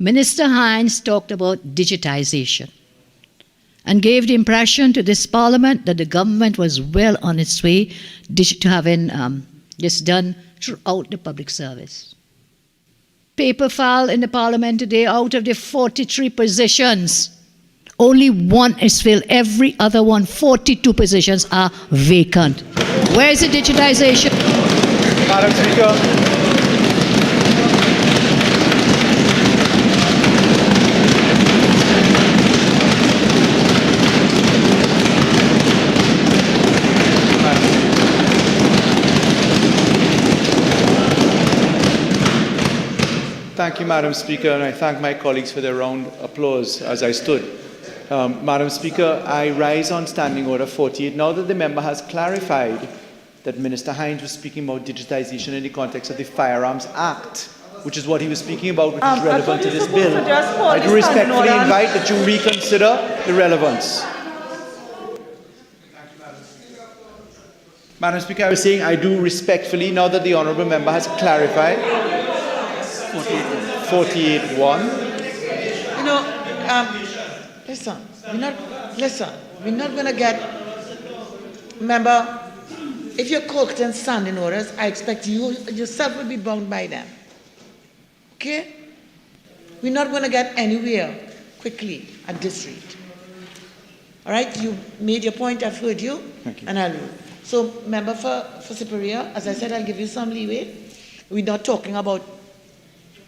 Minister Hinds talked about digitization and gave the impression to this parliament that the government was well on its way to having this done throughout the public service. Paper file in the parliament today, out of the 43 positions, only one is filled. Every other one, 42 positions, are vacant. Where is the digitization? Madam Speaker. Thank you, Madam Speaker, and I thank my colleagues for their round of applause as I stood. Madam Speaker, I rise on Standing Order 48. Now that the member has clarified that Minister Hinds was speaking about digitization in the context of the Firearms Act, which is what he was speaking about, which is relevant to this bill, I do respectfully invite that you reconsider the relevance. Madam Speaker, I was saying I do respectfully, now that the honourable member has clarified, 48.1. You know, listen, we're not going to get, remember, if you're cooked and standing orders, I expect you yourself will be bound by them. Okay? We're not going to get anywhere quickly at this rate. All right? You made your point, I've heard you, and I'll move. So, member for Superior, as I said, I'll give you some leeway. We're not talking about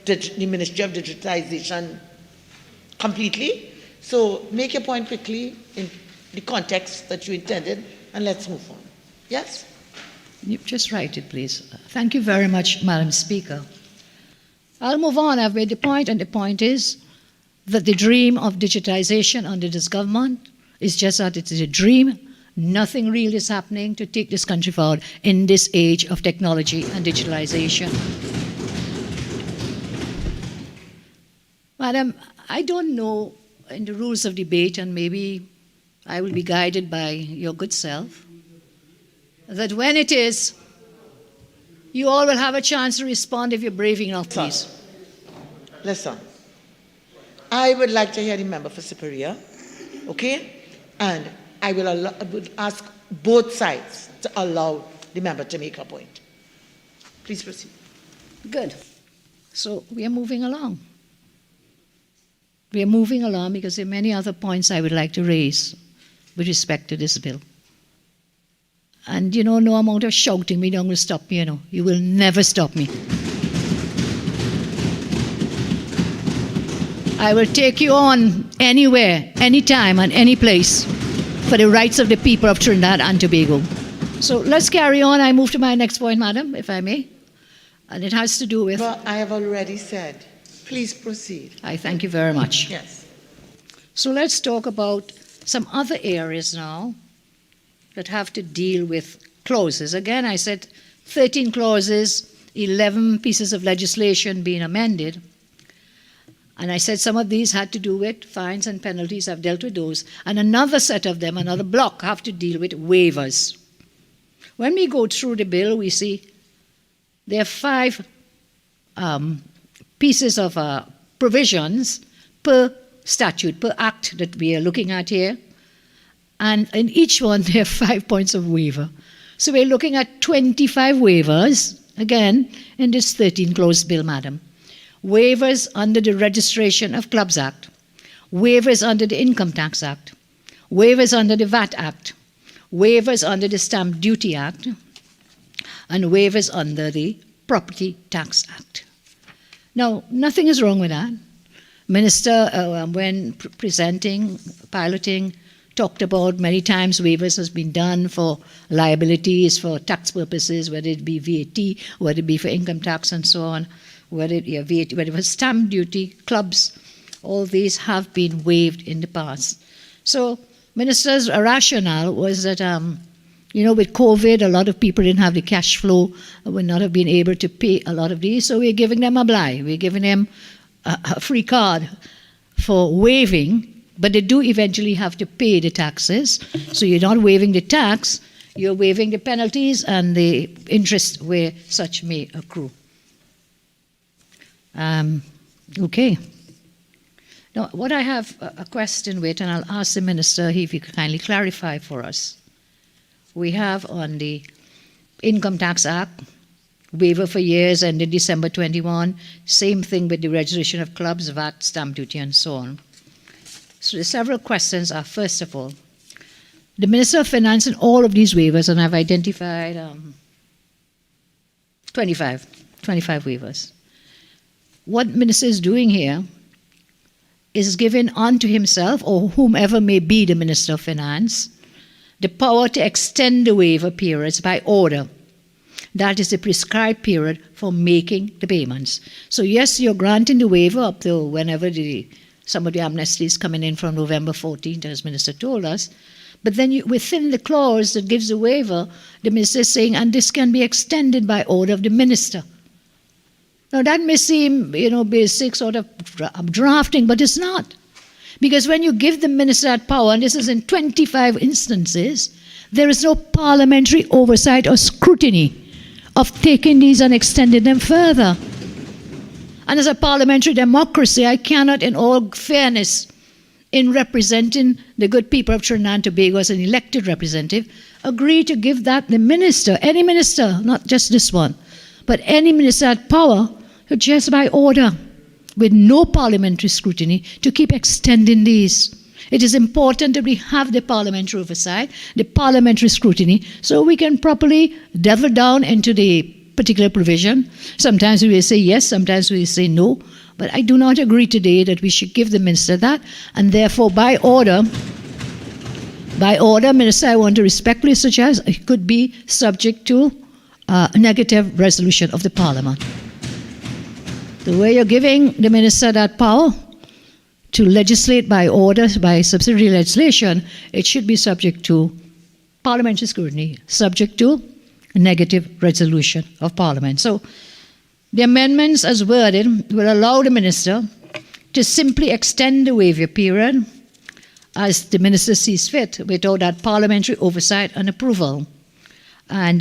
the Ministry of Digitization completely. So make your point quickly in the context that you intended, and let's move on. Yes? You just write it, please. Thank you very much, Madam Speaker. I'll move on. I've made the point, and the point is that the dream of digitization under this government is just that it is a dream. Nothing real is happening to take this country forward in this age of technology and digitalization. Madam, I don't know in the rules of debate, and maybe I will be guided by your good self, that when it is, you all will have a chance to respond if you're brave enough, please. Listen, I would like to hear the member for Superior, okay? And I would ask both sides to allow the member to make a point. Please proceed. Good. So we are moving along. We are moving along because there are many other points I would like to raise with respect to this bill. And you know, no amount of shouting me don't will stop me, you know. You will never stop me. I will take you on anywhere, anytime, and any place for the rights of the people of Trinidad and Tobago. So let's carry on. I move to my next point, madam, if I may. And it has to do with... Well, I have already said. Please proceed. I thank you very much. Yes. So let's talk about some other areas now that have to deal with clauses. Again, I said 13 clauses, 11 pieces of legislation being amended. And I said some of these had to do with fines and penalties. I've dealt with those. And another set of them, another block, have to deal with waivers. When we go through the bill, we see there are 5 pieces of provisions per statute, per act that we are looking at here. And in each one, there are 5 points of waiver. So we're looking at 25 waivers, again, in this 13-clause bill, madam. Waivers under the Registration of Clubs Act, waivers under the Income Tax Act, waivers under the VAT Act, waivers under the Stamp Duty Act, and waivers under the Property Tax Act. Now, nothing is wrong with that. Minister, when presenting, piloting, talked about many times waivers has been done for liabilities, for tax purposes, whether it be VAT, whether it be for income tax and so on, whether it was stamp duty, clubs, all these have been waived in the past. So Minister's rationale was that, with COVID, a lot of people didn't have the cash flow, would not have been able to pay a lot of these, so we're giving them a bly. We're giving them a free card for waiving, but they do eventually have to pay the taxes. So you're not waiving the tax, you're waiving the penalties and the interest where such may accrue. Okay. Now, what I have a question with, and I'll ask the Minister if he could kindly clarify for us. We have on the Income Tax Act, waiver for years ended December 21, same thing with the registration of clubs, VAT, stamp duty, and so on. So the several questions are, first of all, the Minister of Finance in all of these waivers, and I've identified 25 waivers. What Minister is doing here is giving unto himself, or whomever may be the Minister of Finance, the power to extend the waiver periods by order. That is the prescribed period for making the payments. So yes, you're granting the waiver up to whenever some of the amnesty is coming in from November 14th, as Minister told us. But then within the clause that gives the waiver, the Minister is saying, and this can be extended by order of the Minister. Now that may seem, basic sort of drafting, but it's not. Because when you give the Minister that power, and this is in 25 instances, there is no parliamentary oversight or scrutiny of taking these and extending them further. And as a parliamentary democracy, I cannot, in all fairness, in representing the good people of Trinidad and Tobago as an elected representative, agree to give that the minister, any minister, not just this one, but any minister had power to just by order, with no parliamentary scrutiny, to keep extending these. It is important that we have the parliamentary oversight, the parliamentary scrutiny, so we can properly delve down into the particular provision. Sometimes we will say yes, sometimes we will say no, but I do not agree today that we should give the minister that, and therefore by order, Minister, I want to respectfully suggest it could be subject to a negative resolution of the Parliament. The way you're giving the minister that power to legislate by order, by subsidiary legislation, it should be subject to parliamentary scrutiny, subject to a negative resolution of Parliament. So the amendments as worded will allow the minister to simply extend the waiver period as the minister sees fit without that parliamentary oversight and approval. And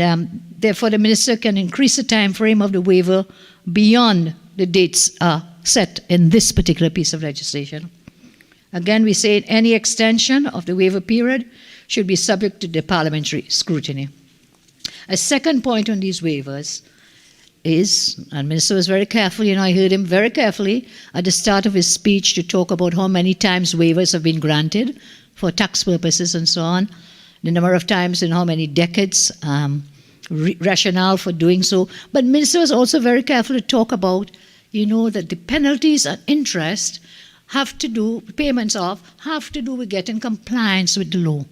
therefore the minister can increase the time frame of the waiver beyond the dates set in this particular piece of legislation. Again, we say any extension of the waiver period should be subject to the parliamentary scrutiny. A second point on these waivers is, and the Minister was very careful, I heard him very carefully at the start of his speech to talk about how many times waivers have been granted for tax purposes and so on, the number of times in how many decades, rationale for doing so. But the Minister was also very careful to talk about, that the penalties and interest have to do with getting compliance with the law.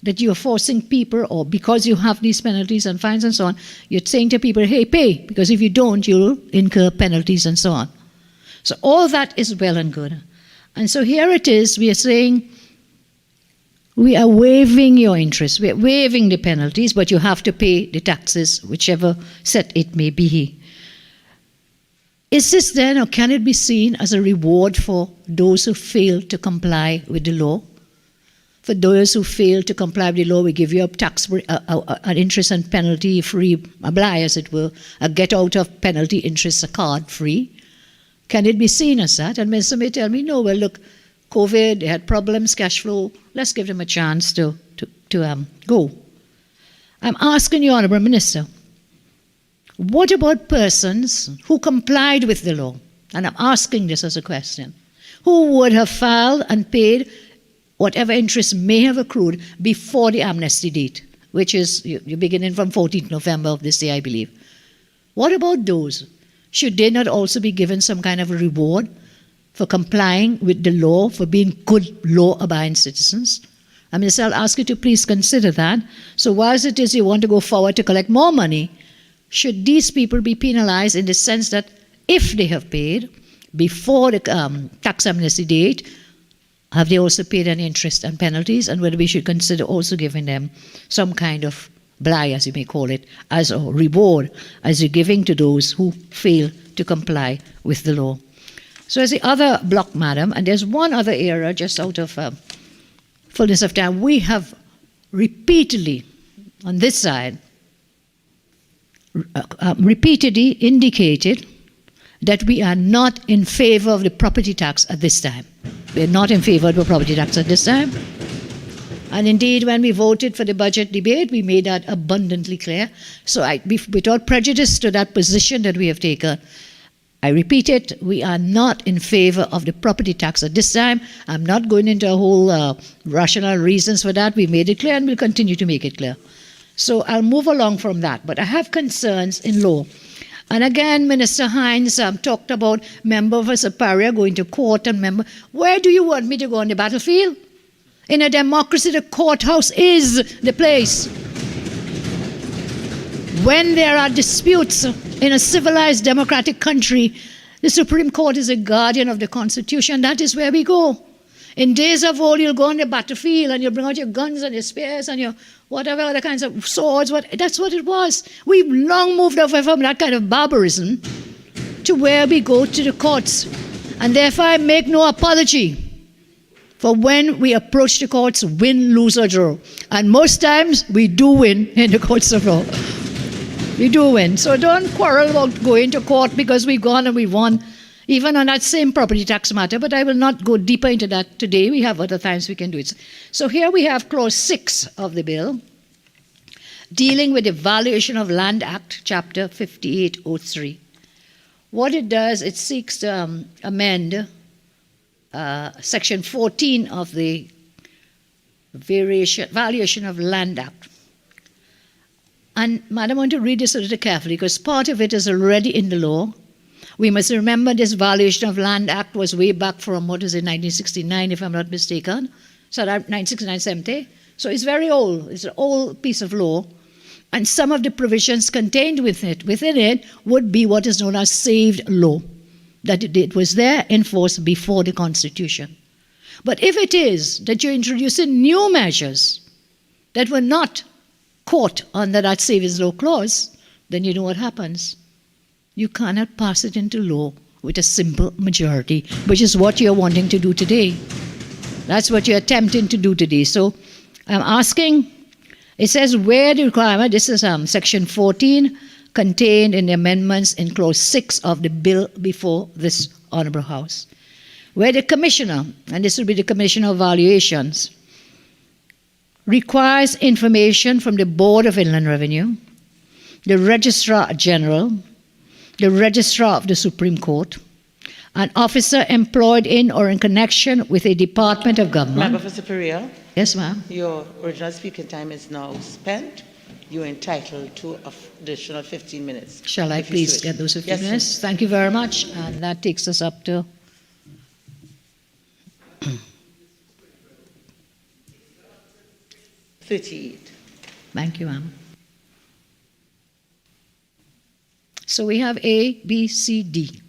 That you're forcing people, or because you have these penalties and fines and so on, you're saying to people, hey, pay, because if you don't, you'll incur penalties and so on. So all that is well and good. And so here it is, we are saying, we are waiving your interest, we are waiving the penalties, but you have to pay the taxes, whichever set it may be. Is this then, or can it be seen as a reward for those who fail to comply with the law? For those who fail to comply with the law, we give you an interest and penalty-free, a bly, as it were, a get-out-of penalty interest card free. Can it be seen as that? And some may tell me, no, well, look, COVID, they had problems, cash flow, let's give them a chance to go. I'm asking you, Honourable Minister, what about persons who complied with the law? And I'm asking this as a question. Who would have filed and paid whatever interest may have accrued before the amnesty date, which is, you're beginning from 14th November of this year, I believe. What about those? Should they not also be given some kind of a reward for complying with the law, for being good law-abiding citizens? I mean, so I'll ask you to please consider that. So whilst it is you want to go forward to collect more money, should these people be penalized in the sense that if they have paid before the tax amnesty date, have they also paid any interest and penalties, and whether we should consider also giving them some kind of bly, as you may call it, as a reward, as you're giving to those who fail to comply with the law. So as the other block, Madam, and there's one other area just out of fullness of time, we have repeatedly, on this side, repeatedly indicated that we are not in favor of the property tax at this time. We're not in favor of the property tax at this time. And indeed, when we voted for the budget debate, we made that abundantly clear. So without prejudice to that position that we have taken, I repeat it, we are not in favor of the property tax at this time. I'm not going into a whole rational reasons for that. We made it clear and we'll continue to make it clear. So I'll move along from that. But I have concerns in law. And again, Minister Hinds talked about member of a superior going to court and member. Where do you want me to go on the battlefield? In a democracy, the courthouse is the place. When there are disputes in a civilized democratic country, the Supreme Court is a guardian of the Constitution. That is where we go. In days of old, you'll go on the battlefield and you'll bring out your guns and your spears and your whatever other kinds of swords. That's what it was. We've long moved away from that kind of barbarism to where we go to the courts. And therefore, I make no apology for when we approach the courts, win, lose, or draw. And most times, we do win in the courts of law. We do win. So don't quarrel about going to court because we've gone and we've won, even on that same property tax matter, but I will not go deeper into that today. We have other times we can do it. So here we have Clause 6 of the bill, dealing with the Valuation of Land Act, Chapter 5803. What it does, it seeks to amend Section 14 of the Valuation of Land Act. And Madam, I want to read this a little carefully because part of it is already in the law. We must remember this Valuation of Land Act was way back from, 1969, if I'm not mistaken. So that 1969-70. So it's very old. It's an old piece of law. And some of the provisions contained within it would be what is known as saved law, that it was there in force before the Constitution. But if it is that you're introducing new measures that were not caught under that savings law clause, then you know what happens. You cannot pass it into law with a simple majority, which is what you're wanting to do today. That's what you're attempting to do today. So I'm asking, it says where the requirement, this is Section 14, contained in the amendments in Clause 6 of the bill before this Honourable House, where the Commissioner, and this will be the Commissioner of Valuations, requires information from the Board of Inland Revenue, the Registrar General, the Registrar of the Supreme Court, an officer employed in or in connection with a department of government. Member for Superior. Yes, ma'am. Your original speaking time is now spent. You're entitled to an additional 15 minutes. Shall I please get those 15 minutes? Yes, Thank you very much. And that takes us up to... 38. Thank you, ma'am. So we have A, B, C, D.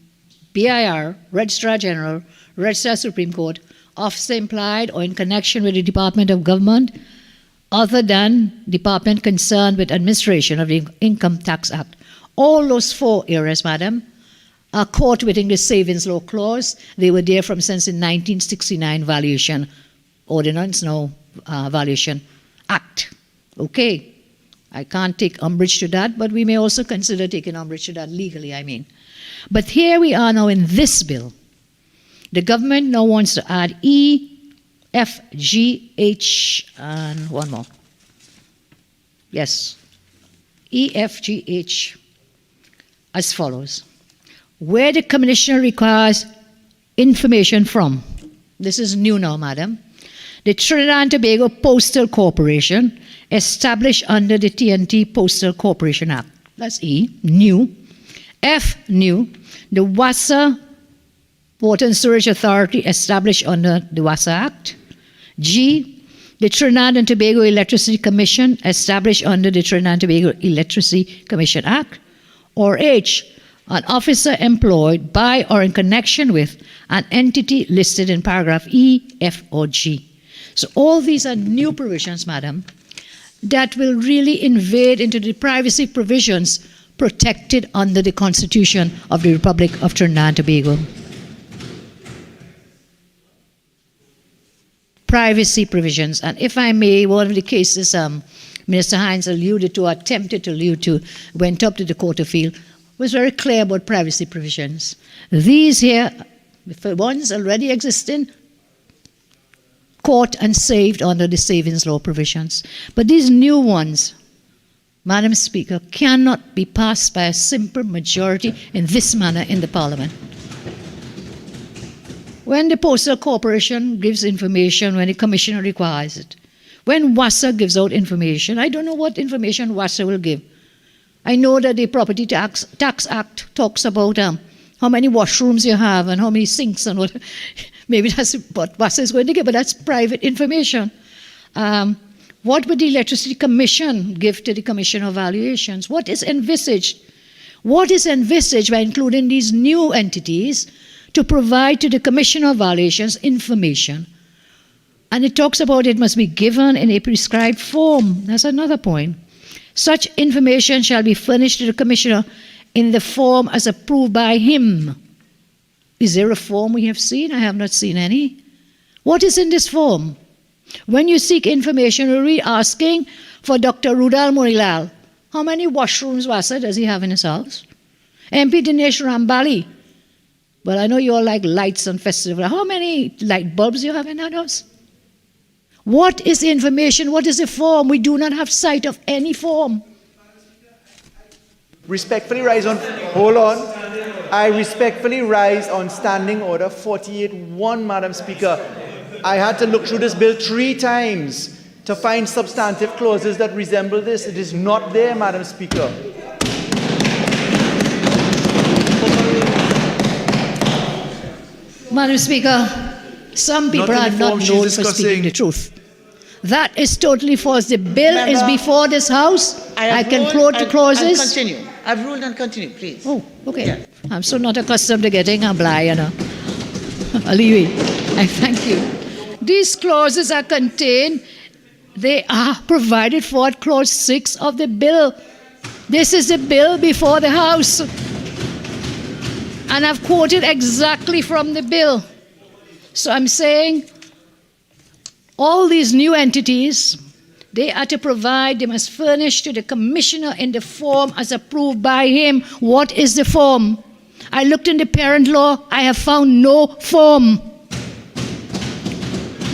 BIR, Registrar General, Registrar Supreme Court, officer implied or in connection with the Department of Government other than department concerned with administration of the Income Tax Act. All those 4 areas, madam, are caught within the Savings Law Clause. They were there from since the 1969 valuation ordinance, now Valuation Act. Okay, I can't take umbrage to that, but we may also consider taking umbrage to that legally, I mean. But here we are now in this bill. The government now wants to add E, F, G, H, and one more. Yes, E, F, G, H, as follows. Where the Commissioner requires information from, this is new now, Madam, the Trinidad and Tobago Postal Corporation, established under the TNT Postal Corporation Act. That's E, new. F, new. The WASA Water and Storage Authority, established under the WASA Act. G, the Trinidad and Tobago Electricity Commission, established under the Trinidad and Tobago Electricity Commission Act. Or H, an officer employed by or in connection with an entity listed in paragraph E, F, or G. So all these are new provisions, Madam, that will really invade into the privacy provisions protected under the Constitution of the Republic of Trinidad and Tobago. Privacy provisions. And if I may, one of the cases Minister Hinds alluded to, attempted to allude to, went up to the Court of Appeal, was very clear about privacy provisions. These here, the ones already existing, caught and saved under the savings law provisions. But these new ones, Madam Speaker, cannot be passed by a simple majority in this manner in the Parliament. When the Postal Corporation gives information, when the Commissioner requires it, when WASA gives out information, I don't know what information WASA will give. I know that the Property Tax Act talks about how many washrooms you have and how many sinks and what. Maybe that's what WASA is going to give, but that's private information. What would the Electricity Commission give to the Commission of Valuations? What is envisaged? What is envisaged by including these new entities to provide to the Commission of Valuations information? And it talks about it must be given in a prescribed form. That's another point. Such information shall be furnished to the Commissioner in the form as approved by him. Is there a form we have seen? I have not seen any. What is in this form? When you seek information, you're really asking for Dr. Rudal Murilal. How many washrooms, Wasa, does he have in his house? MP Dinesh Rambali. Well, I know you all like lights and festival. How many light bulbs do you have in that house? What is the information? What is the form? We do not have sight of any form. Respectfully rise on, hold on. I respectfully rise on Standing Order 48-1, Madam Speaker. I had to look through this bill 3 times to find substantive clauses that resemble this. It is not there, Madam Speaker. Madam Speaker, some people are not known for speaking the truth. That is totally false. The bill is before this House. I can quote the clauses. Continue. I've ruled and continue, please. Oh, okay. Yeah. I'm so not accustomed to getting a bly, you know. Aliwi, I thank you. These clauses are contained, they are provided for at clause 6 of the bill. This is the bill before the House. And I've quoted exactly from the bill. So I'm saying all these new entities, they are to provide, they must furnish to the Commissioner in the form as approved by him. What is the form? I looked in the parent law, I have found no form.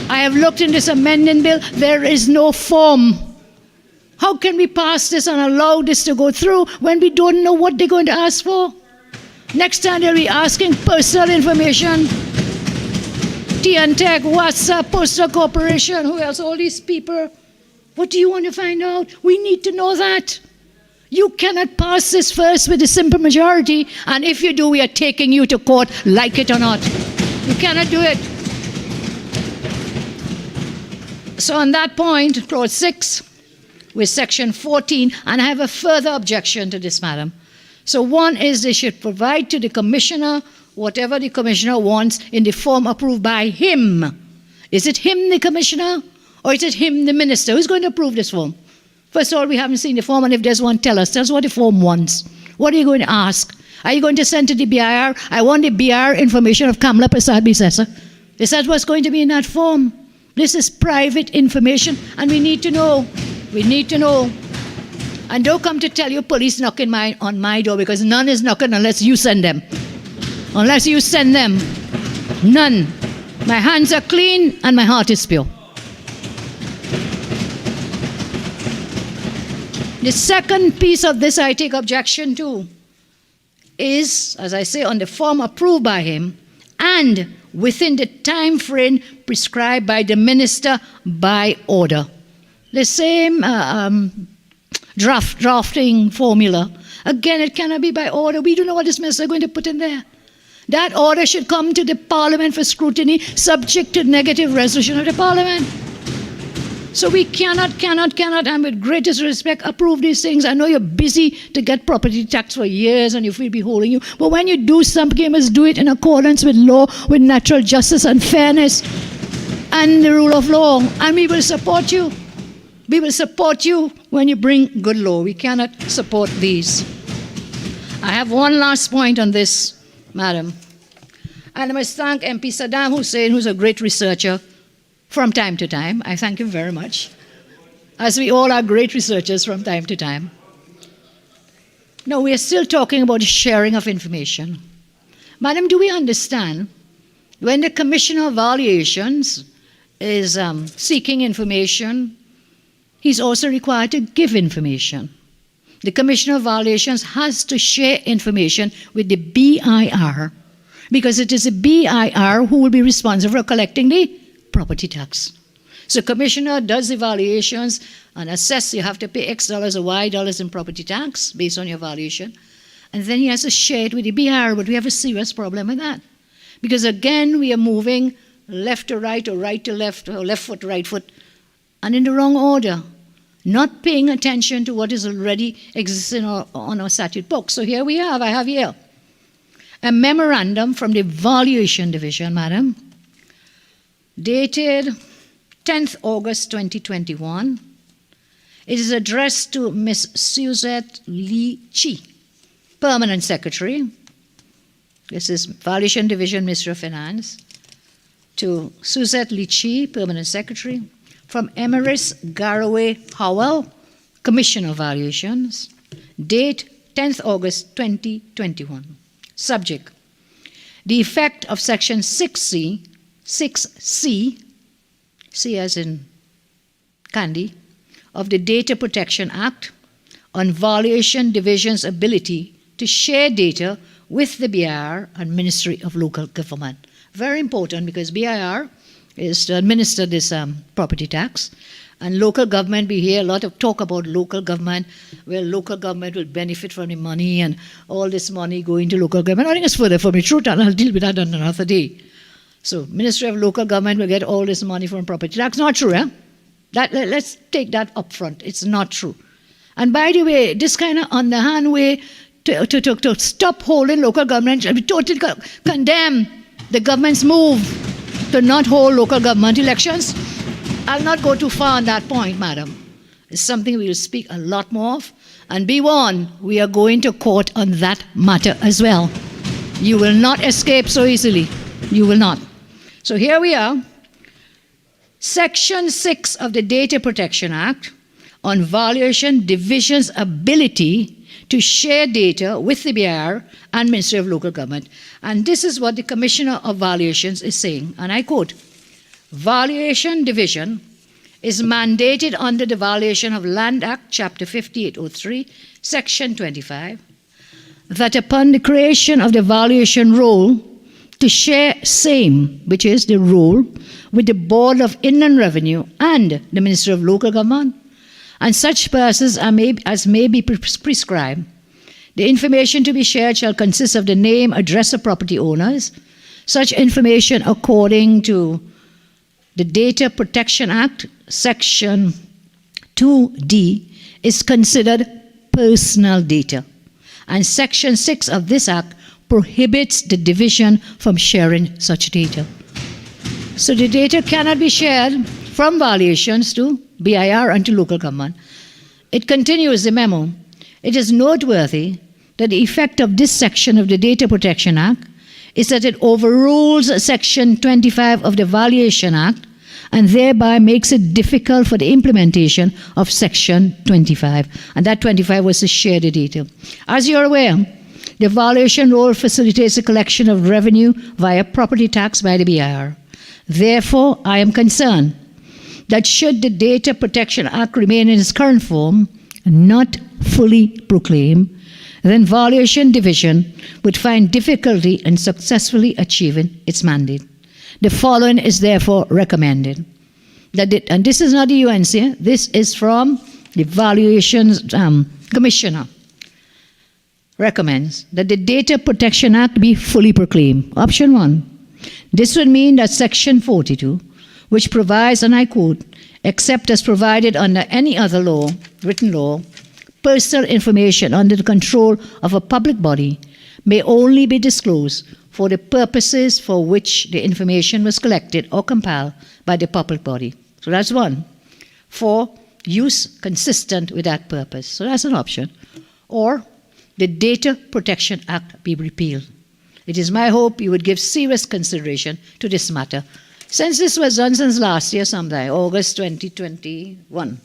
I have looked in this amending bill, there is no form. How can we pass this and allow this to go through when we don't know what they're going to ask for? Next time they'll be asking personal information. TNTech, WhatsApp, Postal Corporation, who else? All these people. What do you want to find out? We need to know that. You cannot pass this first with a simple majority, and if you do, we are taking you to court, like it or not. You cannot do it. So on that point, clause 6 with section 14, and I have a further objection to this, madam. So one is they should provide to the Commissioner whatever the Commissioner wants in the form approved by him. Is it him, the Commissioner, or is it him, the Minister? Who's going to approve this form? First of all, we haven't seen the form, and if there's one, tell us what the form wants. What are you going to ask? Are you going to send to the BIR? I want the BIR information of Kamla Persad-Bissessar. Is that what's going to be in that form? This is private information, and we need to know. We need to know. And don't come to tell you police knocking on my door, because none is knocking unless you send them. Unless you send them. None. My hands are clean and my heart is pure. The second piece of this I take objection to is, as I say, on the form approved by him and within the time frame prescribed by the minister by order. The same drafting formula. Again, it cannot be by order. We don't know what this minister is going to put in there. That order should come to the Parliament for scrutiny, subject to negative resolution of the Parliament. So we cannot, and with greatest respect, approve these things. I know you're busy to get property tax for years and if we'll be holding you. But when you do something, you must do it in accordance with law, with natural justice and fairness and the rule of law. And we will support you. We will support you when you bring good law. We cannot support these. I have one last point on this, Madam. And I must thank MP Saddam Hussein, who's a great researcher, from time to time. I thank him very much, as we all are great researchers from time to time. No, we are still talking about the sharing of information. Madam, do we understand when the Commissioner of Valuations is seeking information, he's also required to give information. The Commissioner of Valuations has to share information with the BIR, because it is the BIR who will be responsible for collecting the property tax. So Commissioner does evaluations and assess you have to pay X dollars or Y dollars in property tax based on your valuation. And then he has to share it with the BIR, but we have a serious problem with that. Because again, we are moving left to right or right to left or left foot to right foot and in the wrong order, not paying attention to what is already existing on our statute book. So here we have, I have here a memorandum from the Valuation Division, Madam, dated 10th August 2021. It is addressed to Ms. Suzette Lee Chi, Permanent Secretary. This is Valuation Division, Ministry of Finance. To Suzette Lee Chi, Permanent Secretary. From Emeris Garraway Howell, Commissioner of Valuations. Date 10th August 2021. Subject: the effect of Section 6C, C as in candy, of the Data Protection Act on Valuation Division's ability to share data with the BIR and Ministry of Local Government. Very important, because BIR is to administer this property tax, and local government, we hear a lot of talk about local government, where local government will benefit from the money and all this money going to local government. I think it's further from the truth, and I'll deal with that on another day. So Ministry of Local Government will get all this money from property tax. Not true, eh? Let's take that up front. It's not true. And by the way, this kind of underhand way to stop holding local government, we totally condemn the government's move to not hold local government elections. I'll not go too far on that point, Madam. It's something we will speak a lot more of. And be warned, we are going to court on that matter as well. You will not escape so easily. You will not. So here we are. Section 6 of the Data Protection Act on Valuation Division's ability to share data with the BIR and Ministry of Local Government. And this is what the Commissioner of Valuations is saying, and I quote, Valuation Division is mandated under the Valuation of Land Act, Chapter 5803, Section 25, that upon the creation of the valuation role, to share same, which is the role, with the Board of Inland Revenue and the Ministry of Local Government, and such persons as may be prescribed. The information to be shared shall consist of the name, address of property owners. Such information, according to the Data Protection Act, Section 2D, is considered personal data. And Section 6 of this Act prohibits the division from sharing such data. So the data cannot be shared from valuations to BIR and to local government. It continues the memo. It is noteworthy that the effect of this section of the Data Protection Act is that it overrules Section 25 of the Valuation Act and thereby makes it difficult for the implementation of Section 25. And that 25 was to share the data. As you're aware, the valuation role facilitates the collection of revenue via property tax by the BIR. Therefore, I am concerned that should the Data Protection Act remain in its current form, not fully proclaimed, then Valuation Division would find difficulty in successfully achieving its mandate. The following is therefore recommended. And this is not the UNC, this is from the Valuations Commissioner. Recommends that the Data Protection Act be fully proclaimed. Option 1. This would mean that Section 42, which provides, and I quote, except as provided under any other law, written law, personal information under the control of a public body may only be disclosed for the purposes for which the information was collected or compiled by the public body. So that's one. For use consistent with that purpose. So that's an option. Or the Data Protection Act be repealed. It is my hope you would give serious consideration to this matter. Since this was done since last year sometime, August 2021,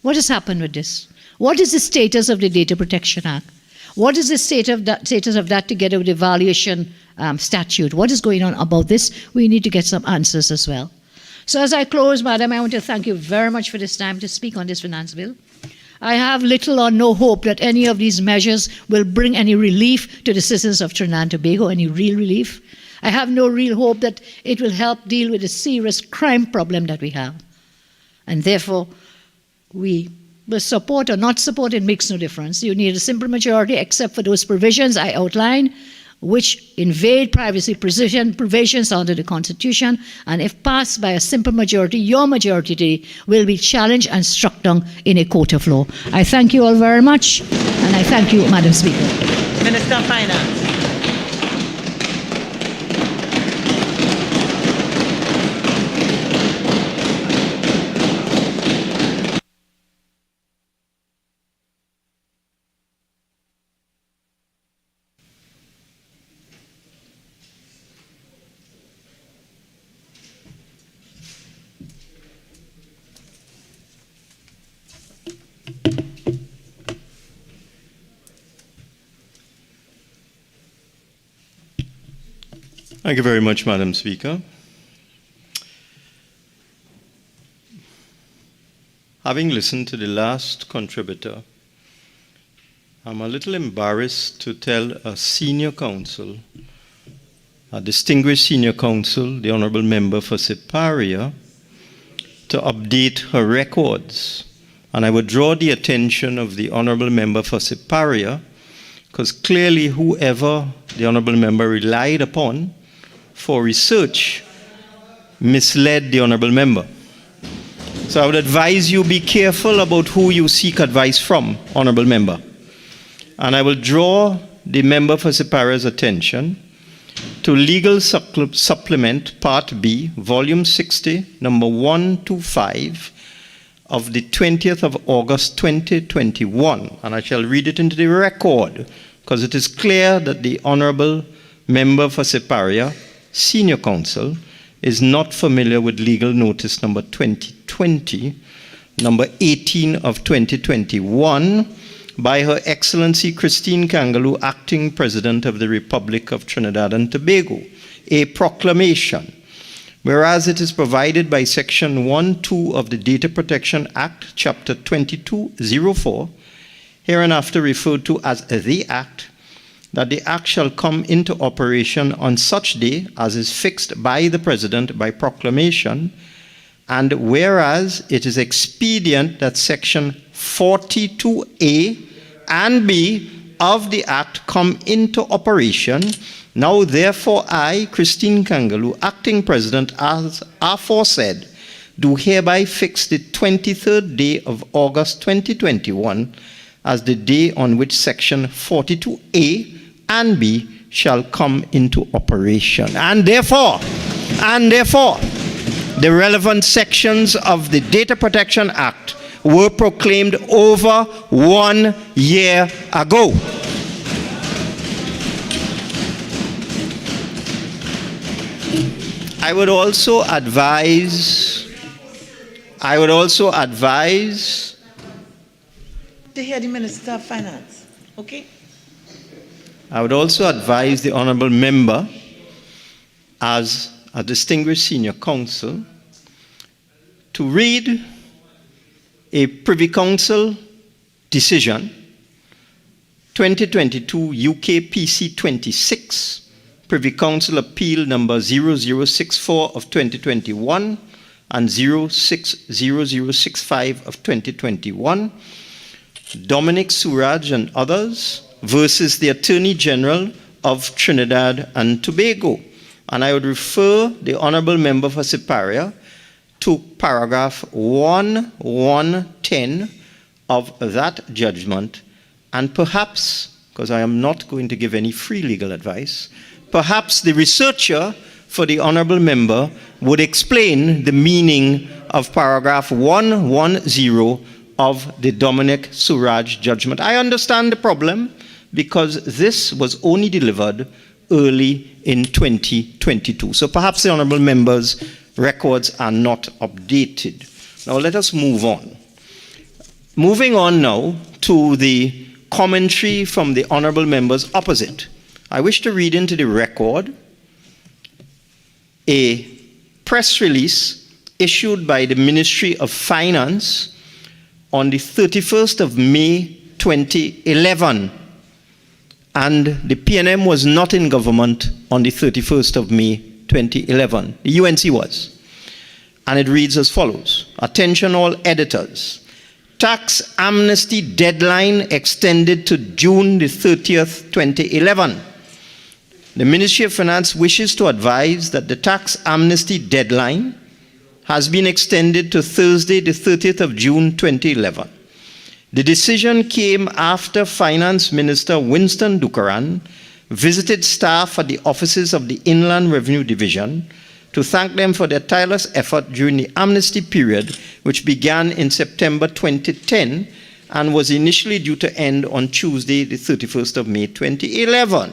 what has happened with this? What is the status of the Data Protection Act? What is the status of that together with the valuation statute? What is going on about this? We need to get some answers as well. So as I close, Madam, I want to thank you very much for this time to speak on this finance bill. I have little or no hope that any of these measures will bring any relief to the citizens of Trinidad and Tobago, any real relief. I have no real hope that it will help deal with the serious crime problem that we have. And therefore, we will support or not support, it makes no difference. You need a simple majority except for those provisions I outlined, which invade privacy provisions under the Constitution, and if passed by a simple majority, your majority today will be challenged and struck down in a court of law. I thank you all very much, and I thank you, Madam Speaker. Minister of Finance. Thank you very much, Madam Speaker. Having listened to the last contributor, I'm a little embarrassed to tell a senior counsel, a distinguished senior counsel, the Honorable Member for Siparia, to update her records. And I would draw the attention of the Honorable Member for Siparia, because clearly whoever the Honorable Member relied upon for research misled the Honorable Member. So I would advise you be careful about who you seek advice from, Honorable Member. And I will draw the Member for Siparia's attention to Legal Supplement Part B, Volume 60, number 125 of the 20th of August 2021. And I shall read it into the record because it is clear that the Honorable Member for Siparia, Senior Counsel, is not familiar with Legal Notice number 2020, number 18 of 2021, by Her Excellency Christine Kangaloo, Acting President of the Republic of Trinidad and Tobago, a proclamation. Whereas it is provided by Section 1.2 of the Data Protection Act, Chapter 2204, hereinafter referred to as the Act, that the Act shall come into operation on such day as is fixed by the President by proclamation, and whereas it is expedient that Section 42A and B of the Act come into operation, now therefore I, Christine Kangaloo, Acting President, as aforesaid, do hereby fix the 23rd day of August 2021 as the day on which Section 42A and B shall come into operation. And therefore, the relevant sections of the Data Protection Act were proclaimed over 1 year ago. I would also advise I would also advise To hear the Minister of Finance, okay? I would also advise the honorable member, as a distinguished senior counsel, to read a Privy Council decision, 2022 UK PC 26, Privy Council Appeal number 0064 of 2021 and 060065 of 2021, Dominic Suraj and others versus the Attorney General of Trinidad and Tobago. And I would refer the honorable member for Siparia to paragraph 1110 of that judgment, and perhaps, because I am not going to give any free legal advice, perhaps the researcher for the honorable member would explain the meaning of paragraph 110 of the Dominic Suraj judgment. I understand the problem because this was only delivered early in 2022. So perhaps the honorable member's records are not updated. Now let us move on. Moving on now to the commentary from the honorable members opposite. I wish to read into the record a press release issued by the Ministry of Finance on the 31st of May 2011. And the PNM was not in government on the 31st of May 2011. The UNC was. And it reads as follows. Attention all editors. Tax amnesty deadline extended to June the 30th, 2011. The Ministry of Finance wishes to advise that the tax amnesty deadline has been extended to Thursday the 30th of June 2011. The decision came after Finance Minister Winston Dukaran visited staff at the offices of the Inland Revenue Division to thank them for their tireless effort during the amnesty period, which began in September 2010 and was initially due to end on Tuesday, the 31st of May 2011.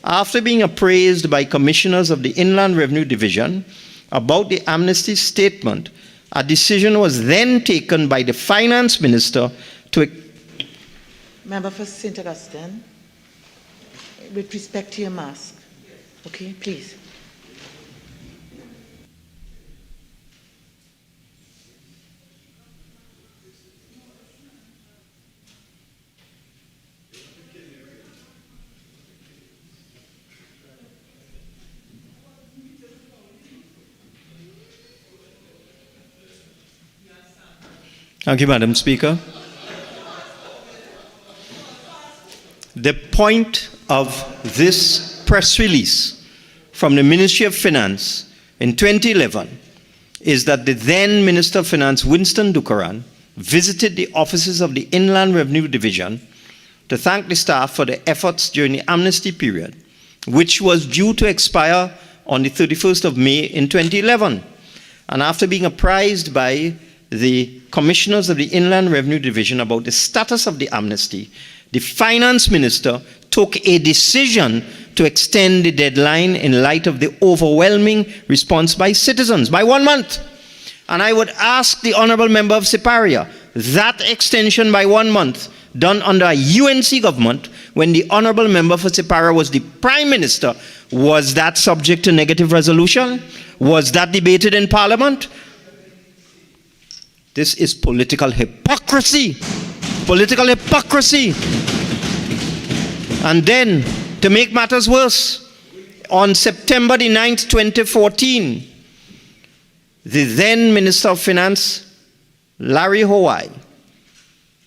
After being appraised by commissioners of the Inland Revenue Division about the amnesty statement, a decision was then taken by the Finance Minister to... Member for St. Augustine, with respect to your mask, okay, please. Thank you, Madam Speaker. The point of this press release from the Ministry of Finance in 2011 is that the then Minister of Finance, Winston Dukaran, visited the offices of the Inland Revenue Division to thank the staff for their efforts during the amnesty period, which was due to expire on the 31st of May in 2011. And after being apprised by the commissioners of the Inland Revenue Division about the status of the amnesty, the Finance Minister took a decision to extend the deadline in light of the overwhelming response by citizens by 1 month. And I would ask the Honourable Member of Siparia, that extension by 1 month done under a UNC government when the Honourable Member for Siparia was the Prime Minister, was that subject to negative resolution? Was that debated in Parliament? This is political hypocrisy. Political hypocrisy. And then, to make matters worse, on September the 9th, 2014, the then Minister of Finance, Larry Hawaii,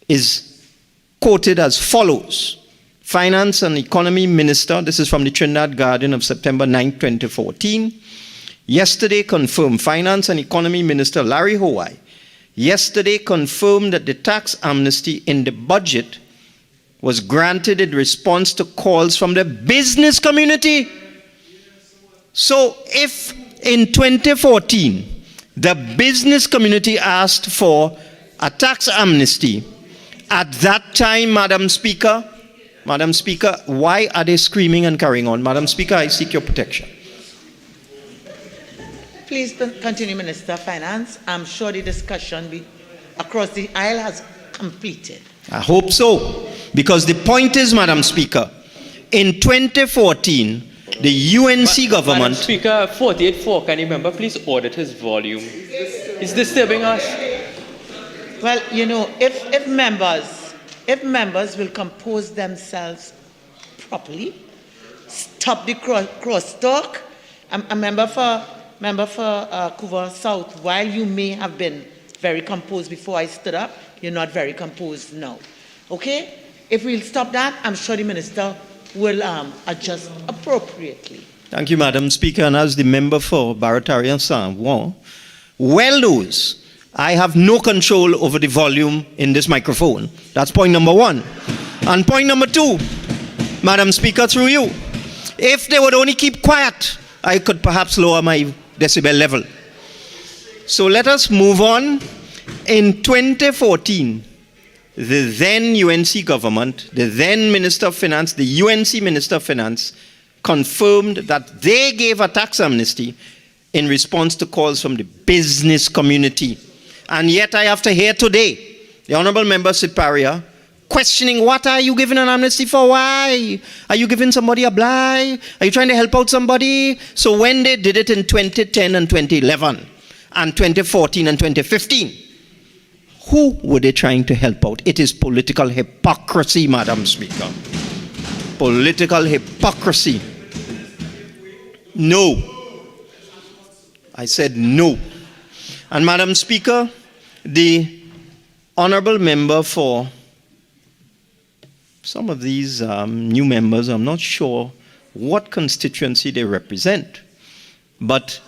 is quoted as follows. Finance and Economy Minister, this is from the Trinidad Guardian of September 9, 2014, yesterday confirmed, Finance and Economy Minister Larry Hawaii yesterday confirmed that the tax amnesty in the budget was granted in response to calls from the business community. So if in 2014 the business community asked for a tax amnesty, at that time, Madam Speaker, why are they screaming and carrying on? Madam Speaker, I seek your protection. Please continue, Minister of Finance. I'm sure the discussion across the aisle has completed. I hope so, because the point is, Madam Speaker, in 2014, the UNC government... Madam Speaker, 48.4, can you member please audit his volume? It's disturbing us. Well, you know, if members will compose themselves properly, stop the crosstalk. A member for Couva South, while you may have been very composed before I stood up, you're not very composed now. Okay? If we'll stop that, I'm sure the minister will adjust appropriately. Thank you, Madam Speaker. And as the member for Barataria San Juan, well knows, I have no control over the volume in this microphone. That's point number one. And point number two, Madam Speaker, through you, if they would only keep quiet, I could perhaps lower my decibel level. So let us move on. In 2014, the then UNC government, the then Minister of Finance, the UNC Minister of Finance, confirmed that they gave a tax amnesty in response to calls from the business community. And yet I have to hear today the Honourable Member Siparia questioning, what are you giving an amnesty for? Why? Are you giving somebody a blight? Are you trying to help out somebody? So when they did it in 2010 and 2011 and 2014 and 2015, who were they trying to help out? It is political hypocrisy, Madam Speaker. Political hypocrisy. No. I said no. And Madam Speaker, the Honourable Member for some of these new members, I'm not sure what constituency they represent, but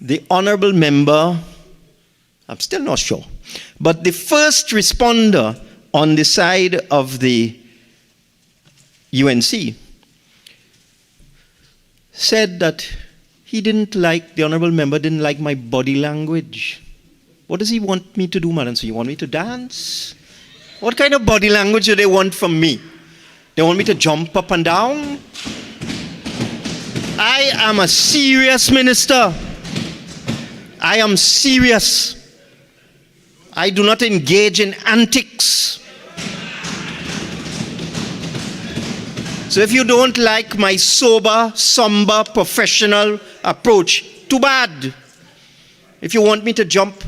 the Honourable Member, I'm still not sure, but the first responder on the side of the UNC said that he didn't like, the Honourable Member didn't like my body language. What does he want me to do, Madam? So you want me to dance? What kind of body language do they want from me? They want me to jump up and down? I am a serious minister. I am serious. I do not engage in antics. So if you don't like my sober, somber, professional approach, too bad. If you want me to jump,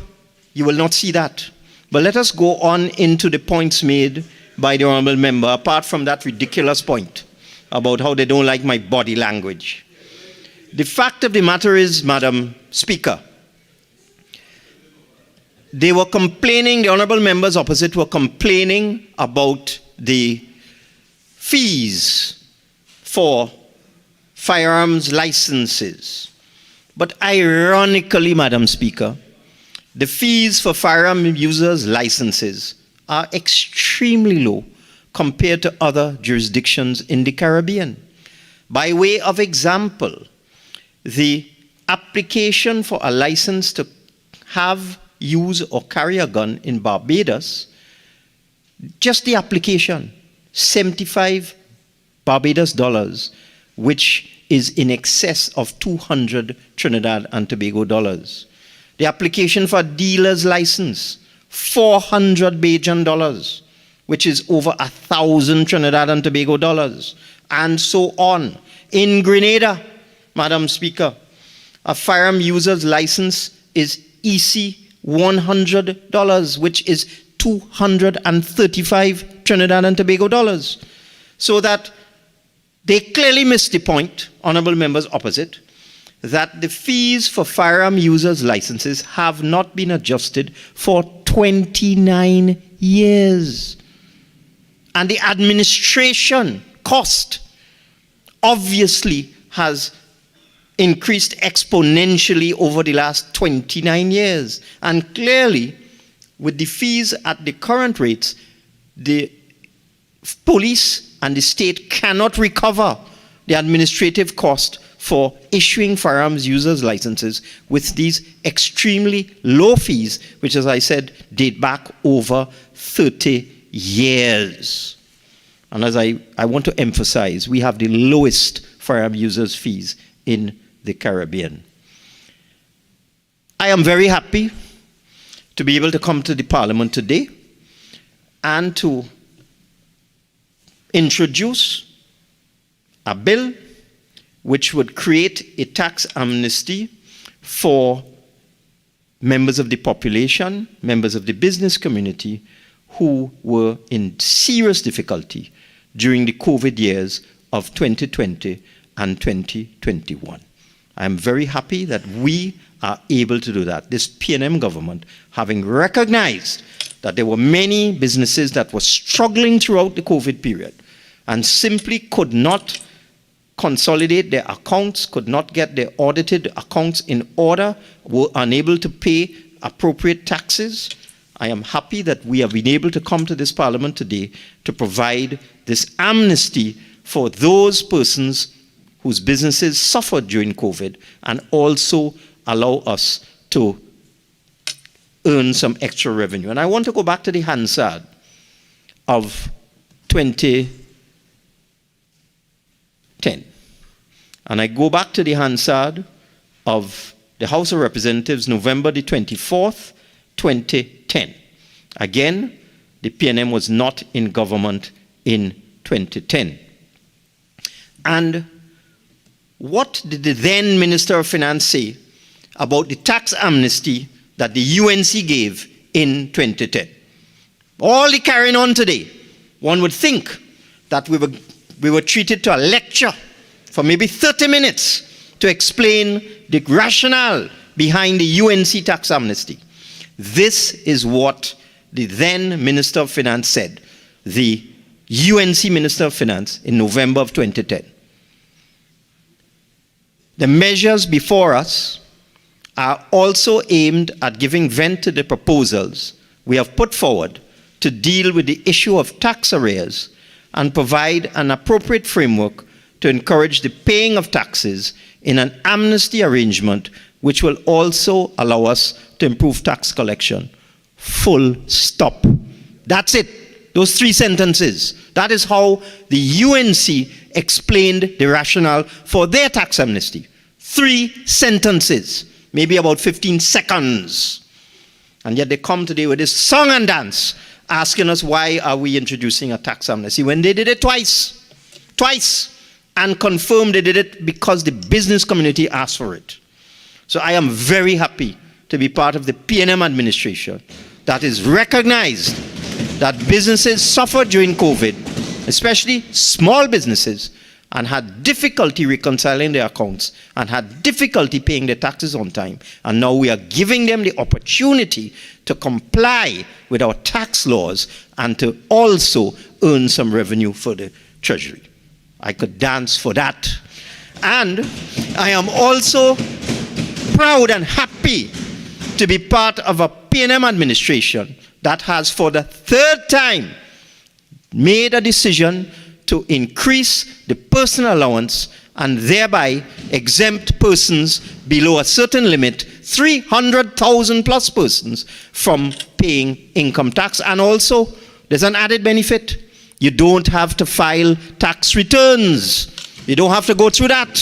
you will not see that. But let us go on into the points made by the Honourable Member, apart from that ridiculous point about how they don't like my body language. The fact of the matter is, Madam Speaker, they were complaining, the Honourable Members opposite were complaining about the fees for firearms licenses. But ironically, Madam Speaker, the fees for firearm users' licenses are extremely low compared to other jurisdictions in the Caribbean. By way of example, the application for a license to have, use, or carry a gun in Barbados, just the application, 75 Barbados dollars, which is in excess of 200 Trinidad and Tobago dollars. The application for a dealer's license, 400 Bajan dollars, which is over 1,000 Trinidad and Tobago dollars, and so on. In Grenada, Madam Speaker, a firearm user's license is EC $100, which is 235 Trinidad and Tobago dollars. So that they clearly missed the point, Honourable Members opposite, that the fees for firearm users' licenses have not been adjusted for 29 years. And the administration cost obviously has increased exponentially over the last 29 years. And clearly, with the fees at the current rates, the police and the state cannot recover the administrative cost for issuing firearms users' licenses with these extremely low fees, which, as I said, date back over 30 years. And as I want to emphasize, we have the lowest firearm users' fees in the Caribbean. I am very happy to be able to come to the Parliament today and to introduce a bill which would create a tax amnesty for members of the population, members of the business community who were in serious difficulty during the COVID years of 2020 and 2021. I am very happy that we are able to do that. This PNM government, having recognized that there were many businesses that were struggling throughout the COVID period and simply could not consolidate their accounts, could not get their audited accounts in order, were unable to pay appropriate taxes. I am happy that we have been able to come to this Parliament today to provide this amnesty for those persons whose businesses suffered during COVID and also allow us to earn some extra revenue. And I want to go back to the Hansard of 2010. And I go back to the Hansard of the House of Representatives, November the 24th, 2010. Again, the PNM was not in government in 2010. And what did the then Minister of Finance say about the tax amnesty that the UNC gave in 2010? All the carrying on today, one would think that we were treated to a lecture for maybe 30 minutes to explain the rationale behind the UNC tax amnesty. This is what the then Minister of Finance said, the UNC Minister of Finance, in November of 2010. The measures before us are also aimed at giving vent to the proposals we have put forward to deal with the issue of tax arrears and provide an appropriate framework to encourage the paying of taxes in an amnesty arrangement which will also allow us to improve tax collection. Full stop. That's it. Those 3 sentences. That is how the UNC explained the rationale for their tax amnesty. 3 sentences, maybe about 15 seconds. And yet they come today with this song and dance asking us why are we introducing a tax amnesty when they did it twice, and confirmed they did it because the business community asked for it. So I am very happy to be part of the PNM administration that is recognized that businesses suffered during COVID, especially small businesses, and had difficulty reconciling their accounts and had difficulty paying their taxes on time. And now we are giving them the opportunity to comply with our tax laws and to also earn some revenue for the Treasury. I could dance for that. And I am also proud and happy to be part of a PNM administration that has for the 3rd time made a decision to increase the personal allowance and thereby exempt persons below a certain limit, 300,000 plus persons, from paying income tax. And also, there's an added benefit. You don't have to file tax returns. You don't have to go through that.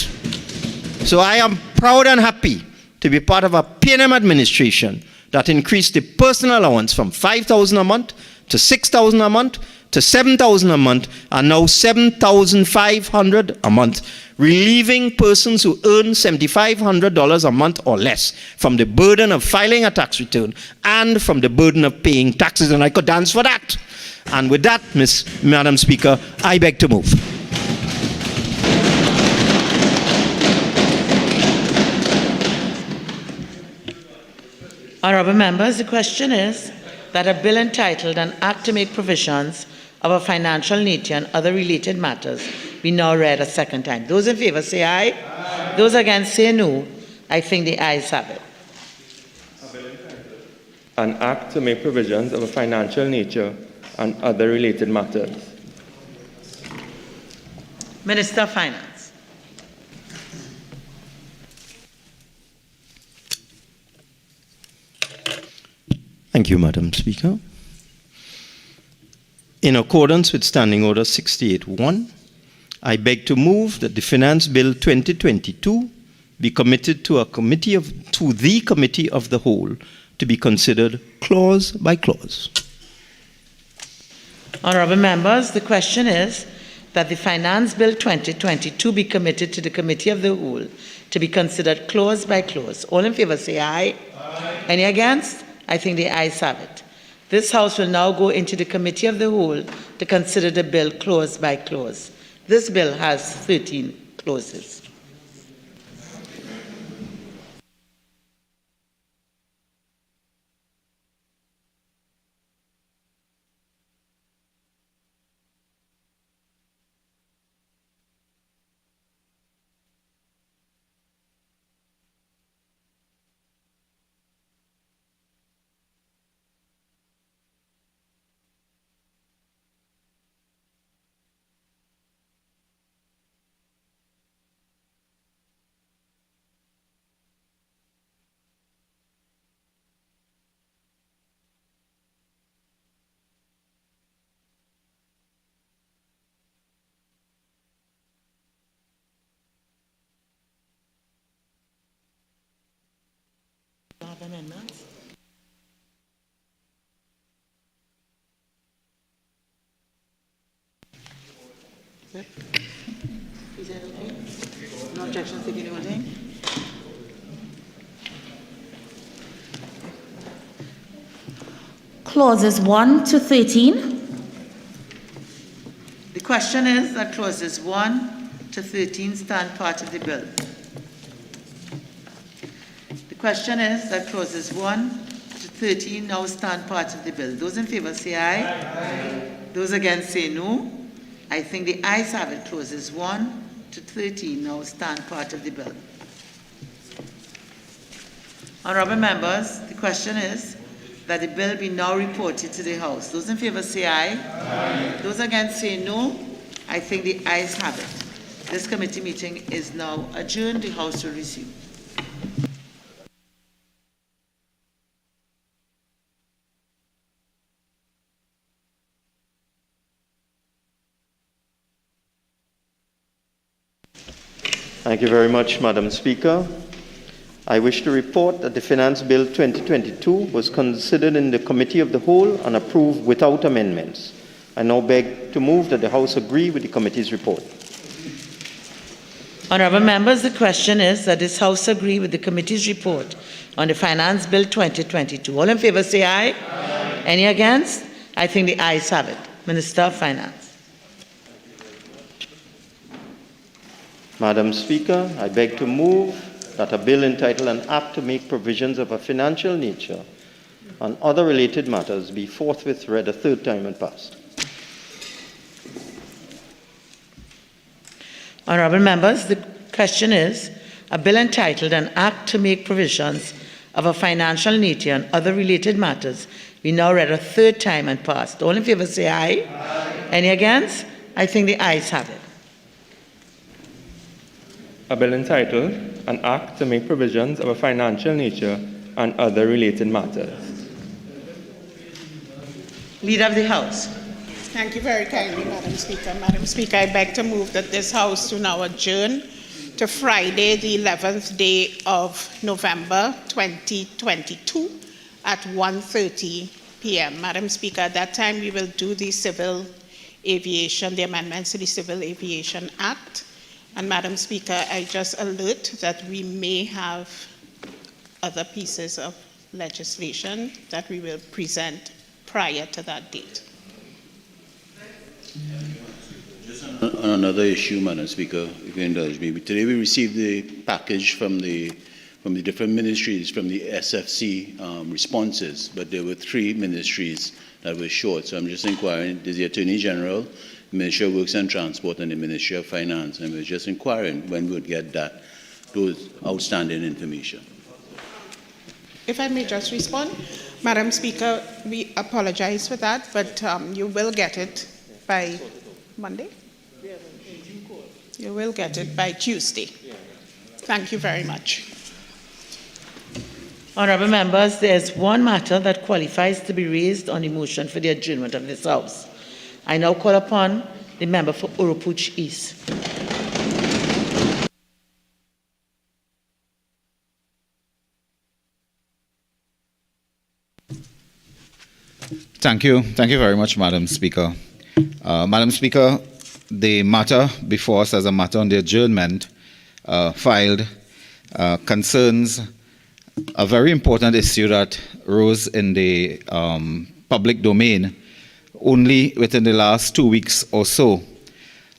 So I am proud and happy to be part of a PNM administration that increased the personal allowance from $5,000 a month to $6,000 a month to $7,000 a month, and now $7,500 a month, relieving persons who earn $7,500 a month or less from the burden of filing a tax return and from the burden of paying taxes. And I could dance for that. And with that, Madam Speaker, I beg to move. Honourable members, the question is that a bill entitled An Act to Make Provisions of a Financial Nature and Other Related Matters be now read a second time. Those in favour say aye. Aye. Those against say no. I think the ayes have it. An act to make provisions of a financial nature and other related matters. Minister of Finance. Thank you, Madam Speaker. In accordance with Standing Order 68.1, I beg to move that the Finance Bill 2022 be committed to the committee of the whole to be considered clause by clause. Honourable members, the question is that the Finance Bill 2022 be committed to the Committee of the Whole to be considered clause by clause. All in favour say aye. Aye. Any against? I think the ayes have it. This House will now go into the Committee of the Whole to consider the bill clause by clause. This bill has 13 clauses. Amendments. Is that okay? No objections to any voting? Clauses 1 to 13. The question is that clauses 1 to 13 stand part of the bill. The question is that clauses 1 to 13 now stand part of the bill. Those in favour say aye. Aye. Those against say no. I think the ayes have it. Clauses 1 to 13 now stand part of the bill. Honourable members, the question is that the bill be now reported to the House. Those in favour say aye. Aye. Those against say no. I think the ayes have it. This committee meeting is now adjourned. The House will resume. Thank you very much, Madam Speaker. I wish to report that the Finance Bill 2022 was considered in the Committee of the Whole and approved without amendments. I now beg to move that the House agree with the committee's report. Honourable members, the question is that this House agree with the committee's report on the Finance Bill 2022. All in favour say aye. Aye. Any against? I think the ayes have it. Minister of Finance. Madam Speaker, I beg to move that a bill entitled An Act to Make Provisions of a Financial Nature and Other Related Matters be forthwith read a third time and passed. Honourable members, the question is a bill entitled An Act to Make Provisions of a Financial Nature and Other Related Matters be now read a third time and passed. All in favour say aye. Aye. Any against? I think the ayes have it. A bill entitled An Act to Make Provisions of a Financial Nature and Other Related Matters. Leader of the House. Thank you very kindly, Madam Speaker. Madam Speaker, I beg to move that this House to now adjourn to Friday, the 11th day of November 2022 at 1:30 p.m. Madam Speaker, at that time we will do the civil aviation, the amendments to the Civil Aviation Act. And Madam Speaker, I just alert that we may have other pieces of legislation that we will present prior to that date. Just on another issue, Madam Speaker, if you indulge me. Today we received the package from the different ministries, from the SFC responses, but there were 3 ministries that were short. So I'm just inquiring, there's the Attorney General, Ministry of Works and Transport, and the Ministry of Finance, and we're just inquiring when we would get those outstanding information. If I may just respond, Madam Speaker, we apologize for that, but you will get it by Monday? You will get it by Tuesday. Thank you very much. Honourable members, there is one matter that qualifies to be raised on the motion for the adjournment of this House. I now call upon the member for Urupuch East. Thank you. Thank you very much, Madam Speaker. Madam Speaker, the matter before us as a matter on the adjournment filed concerns a very important issue that rose in the public domain only within the last 2 weeks or so.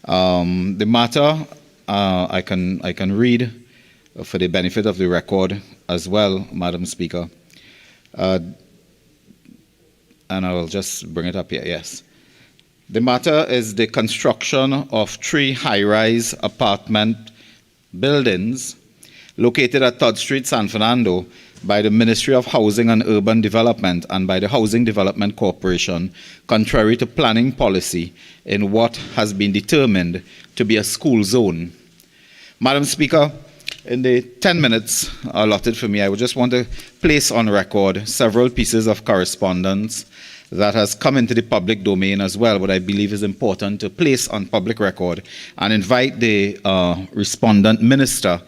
The matter, I can read for the benefit of the record as well, Madam Speaker. And I will just bring it up here, yes. The matter is the construction of 3 high-rise apartment buildings located at Todd Street, San Fernando, by the Ministry of Housing and Urban Development and by the Housing Development Corporation, contrary to planning policy in what has been determined to be a school zone. Madam Speaker, in the 10 minutes allotted for me, I would just want to place on record several pieces of correspondence that has come into the public domain as well, what I believe is important to place on public record, and invite the respondent minister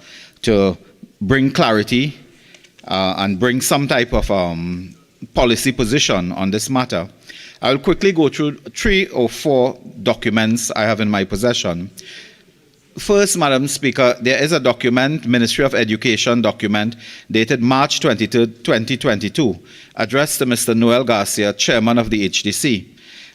to bring clarity and bring some type of policy position on this matter. I'll quickly go through 3 or 4 documents I have in my possession. First, Madam Speaker, there is a document, Ministry of Education document, dated March 23, 2022, addressed to Mr. Noel Garcia, Chairman of the HDC.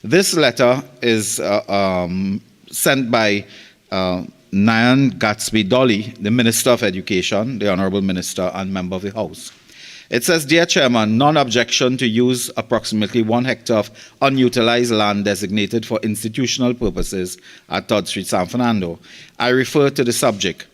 This letter is sent by Nyan Gatsby Dolly, the Minister of Education, the Honorable Minister and Member of the House. It says, Dear Chairman, non-objection to use approximately 1 hectare of unutilized land designated for institutional purposes at Todd Street, San Fernando. I refer to the subject.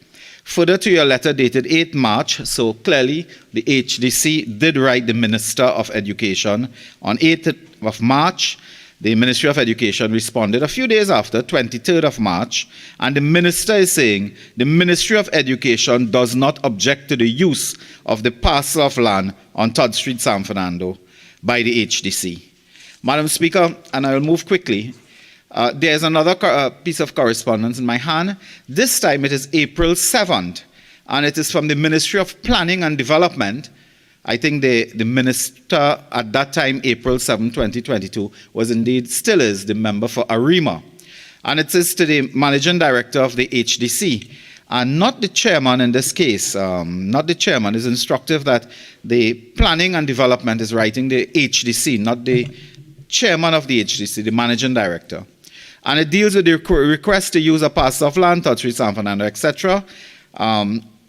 Further to your letter dated 8 March, so clearly the HDC did write the Minister of Education. On 8th of March, the Ministry of Education responded a few days after, 23rd of March, and the Minister is saying the Ministry of Education does not object to the use of the parcel of land on Todd Street, San Fernando by the HDC. Madam Speaker, and I will move quickly, there's another piece of correspondence in my hand. This time it is April 7th, and it is from the Ministry of Planning and Development. I think the minister at that time, April 7, 2022, was indeed, still is, the member for Arima. And it says to the managing director of the HDC, and not the chairman in this case, not the chairman, is instructive that the planning and development is writing the HDC, not the chairman of the HDC, the managing director. And it deals with the request to use a parcel of land, Todd Street, San Fernando, etc.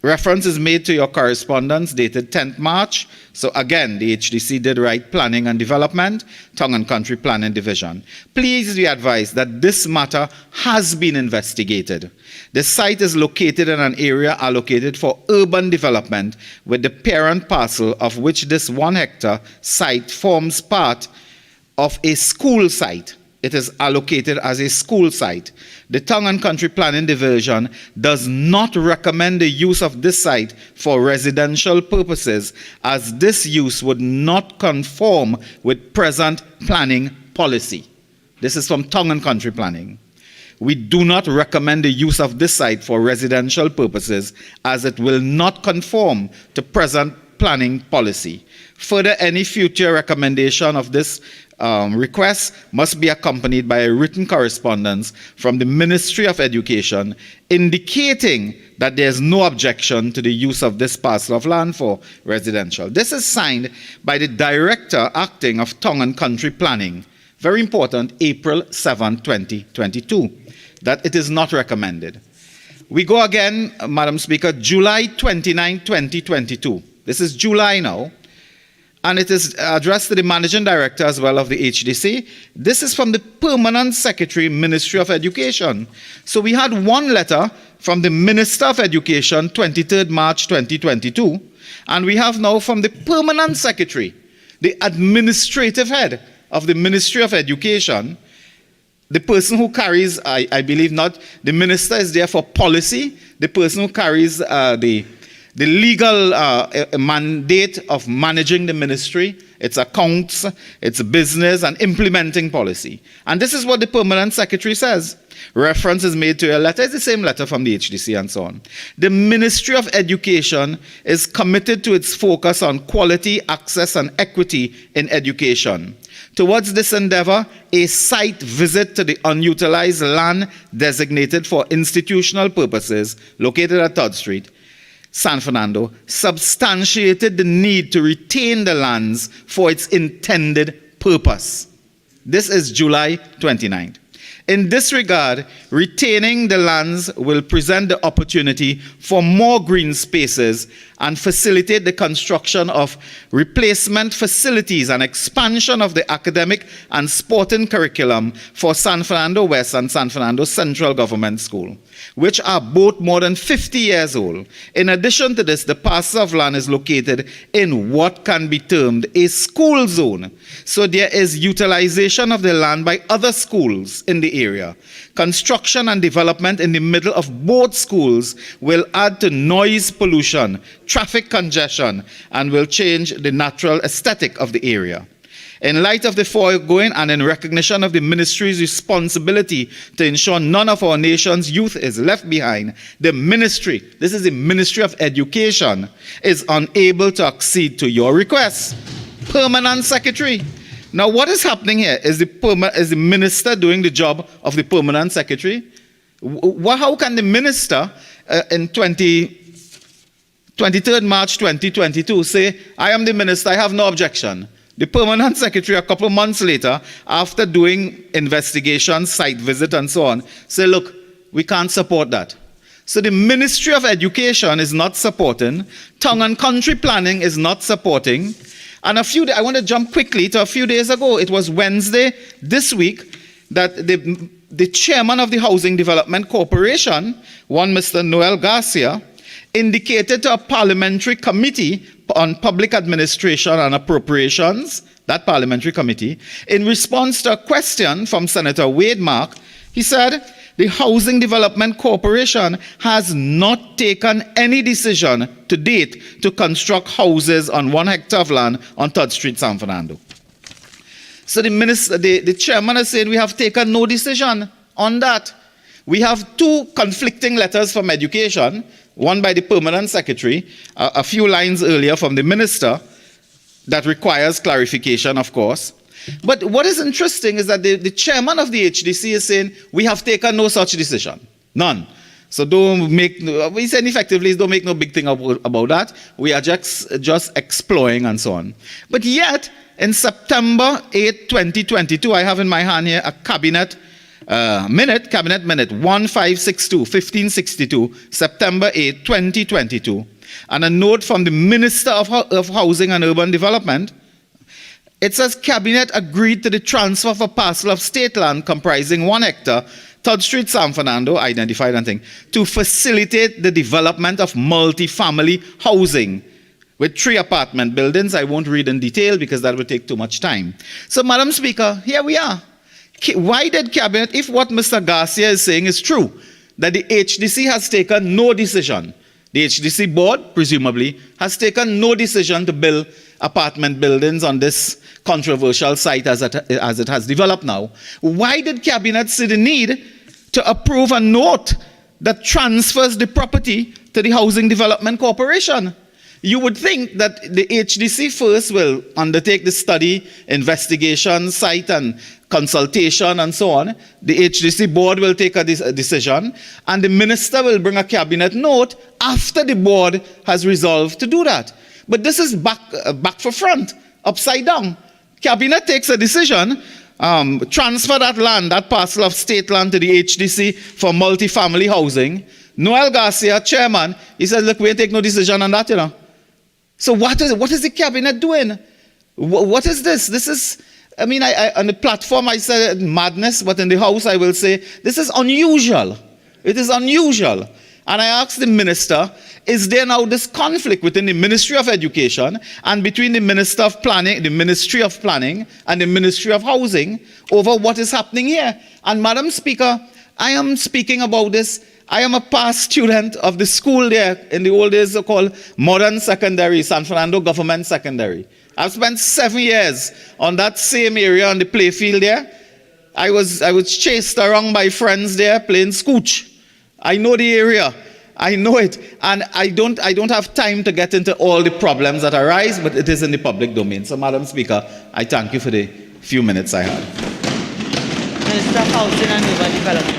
Reference is made to your correspondence dated 10th March. So again, the HDC did write Planning and Development, Tongue and Country Planning Division. Please be advised that this matter has been investigated. The site is located in an area allocated for urban development with the parent parcel of which this 1 hectare site forms part of a school site. It is allocated as a school site. The Tongue and Country Planning Division does not recommend the use of this site for residential purposes, as this use would not conform with present planning policy. This is from Tongue and Country Planning. We do not recommend the use of this site for residential purposes, as it will not conform to present planning policy. Further, any future recommendation of this request must be accompanied by a written correspondence from the Ministry of Education indicating that there is no objection to the use of this parcel of land for residential. This is signed by the Director Acting of Tongue and Country Planning. Very important, April 7, 2022, that it is not recommended. We go again, Madam Speaker, July 29, 2022. This is July now. And it is addressed to the Managing Director as well of the HDC. This is from the Permanent Secretary, Ministry of Education. So we had 1 letter from the Minister of Education, 23rd March 2022, and we have now from the Permanent Secretary, the administrative head of the Ministry of Education, the person who carries, I believe not, the minister is there for policy, the person who carries the legal mandate of managing the ministry its accounts, its business, and implementing policy. And this is what the permanent secretary says. Reference is made to a letter. It's the same letter from the HDC and so on. The Ministry of Education is committed to its focus on quality, access, and equity in education. Towards this endeavor, a site visit to the unutilized land designated for institutional purposes, located at Todd Street, San Fernando, substantiated the need to retain the lands for its intended purpose. This is July 29th. In this regard, retaining the lands will present the opportunity for more green spaces and facilitate the construction of replacement facilities and expansion of the academic and sporting curriculum for San Fernando West and San Fernando Central Government School, which are both more than 50 years old. In addition to this, the parcel of land is located in what can be termed a school zone. So there is utilization of the land by other schools in the area. Construction and development in the middle of both schools will add to noise pollution, traffic congestion, and will change the natural aesthetic of the area. In light of the foregoing and in recognition of the ministry's responsibility to ensure none of our nation's youth is left behind, the ministry, this is the Ministry of Education, is unable to accede to your request. Permanent secretary. Now what is happening here? Is the minister doing the job of the permanent secretary? How can the minister in 23rd March 2022 say, I am the minister, I have no objection? The permanent secretary, a couple of months later, after doing investigation, site visit, and so on, say, look, we can't support that. So the Ministry of Education is not supporting, Tongue and Country Planning is not supporting, and I want to jump quickly to a few days ago. It was Wednesday this week that the chairman of the Housing Development Corporation, one Mr. Noel Garcia, indicated to a parliamentary committee on public administration and appropriations, that parliamentary committee, in response to a question from Senator Wade Mark, he said, the Housing Development Corporation has not taken any decision to date to construct houses on 1 hectare of land on Todd Street, San Fernando. So the chairman is saying we have taken no decision on that. We have two conflicting letters from education, one by the permanent secretary, a few lines earlier from the minister, that requires clarification, of course. But what is interesting is that the chairman of the HDC is saying, we have taken no such decision. None. So we said effectively, don't make no big thing about that. We are just exploring and so on. But yet, in September 8, 2022, I have in my hand here a cabinet minute 1562, September 8, 2022, and a note from the Minister of Housing and Urban Development. It says, Cabinet agreed to the transfer of a parcel of state land comprising 1 hectare, Todd Street, San Fernando, identified and thing, to facilitate the development of multi-family housing with 3 apartment buildings. I won't read in detail because that would take too much time. So, Madam Speaker, here we are. Why did Cabinet, if what Mr. Garcia is saying is true, that the HDC has taken no decision, the HDC board, presumably, has taken no decision to build apartment buildings on this controversial site as it has developed now, why did Cabinet see the need to approve a note that transfers the property to the Housing Development Corporation? You would think that the HDC first will undertake the study, investigation, site and consultation and so on. The HDC board will take a decision and the minister will bring a cabinet note after the board has resolved to do that. But this is back for front, upside down. Cabinet takes a decision, transfer that land, that parcel of state land to the HDC for multi-family housing. Noel Garcia, chairman, he says, look, we ain't take no decision on that, you know. So what is the cabinet doing? What is this? This is, I mean, on the platform I said madness, but in the house I will say, this is unusual. It is unusual. And I asked the minister, is there now this conflict within the Ministry of Education and between the Minister of Planning, the Ministry of Planning and the Ministry of Housing over what is happening here? And Madam Speaker, I am speaking about this I am a past student of the school there in the old days called Modern Secondary, San Fernando Government Secondary. I've spent 7 years on that same area on the playfield there. I was chased around by friends there playing scooch. I know the area. I know it. And I don't have time to get into all the problems that arise, but it is in the public domain. So, Madam Speaker, I thank you for the few minutes I had. Minister of Housing and Urban Development.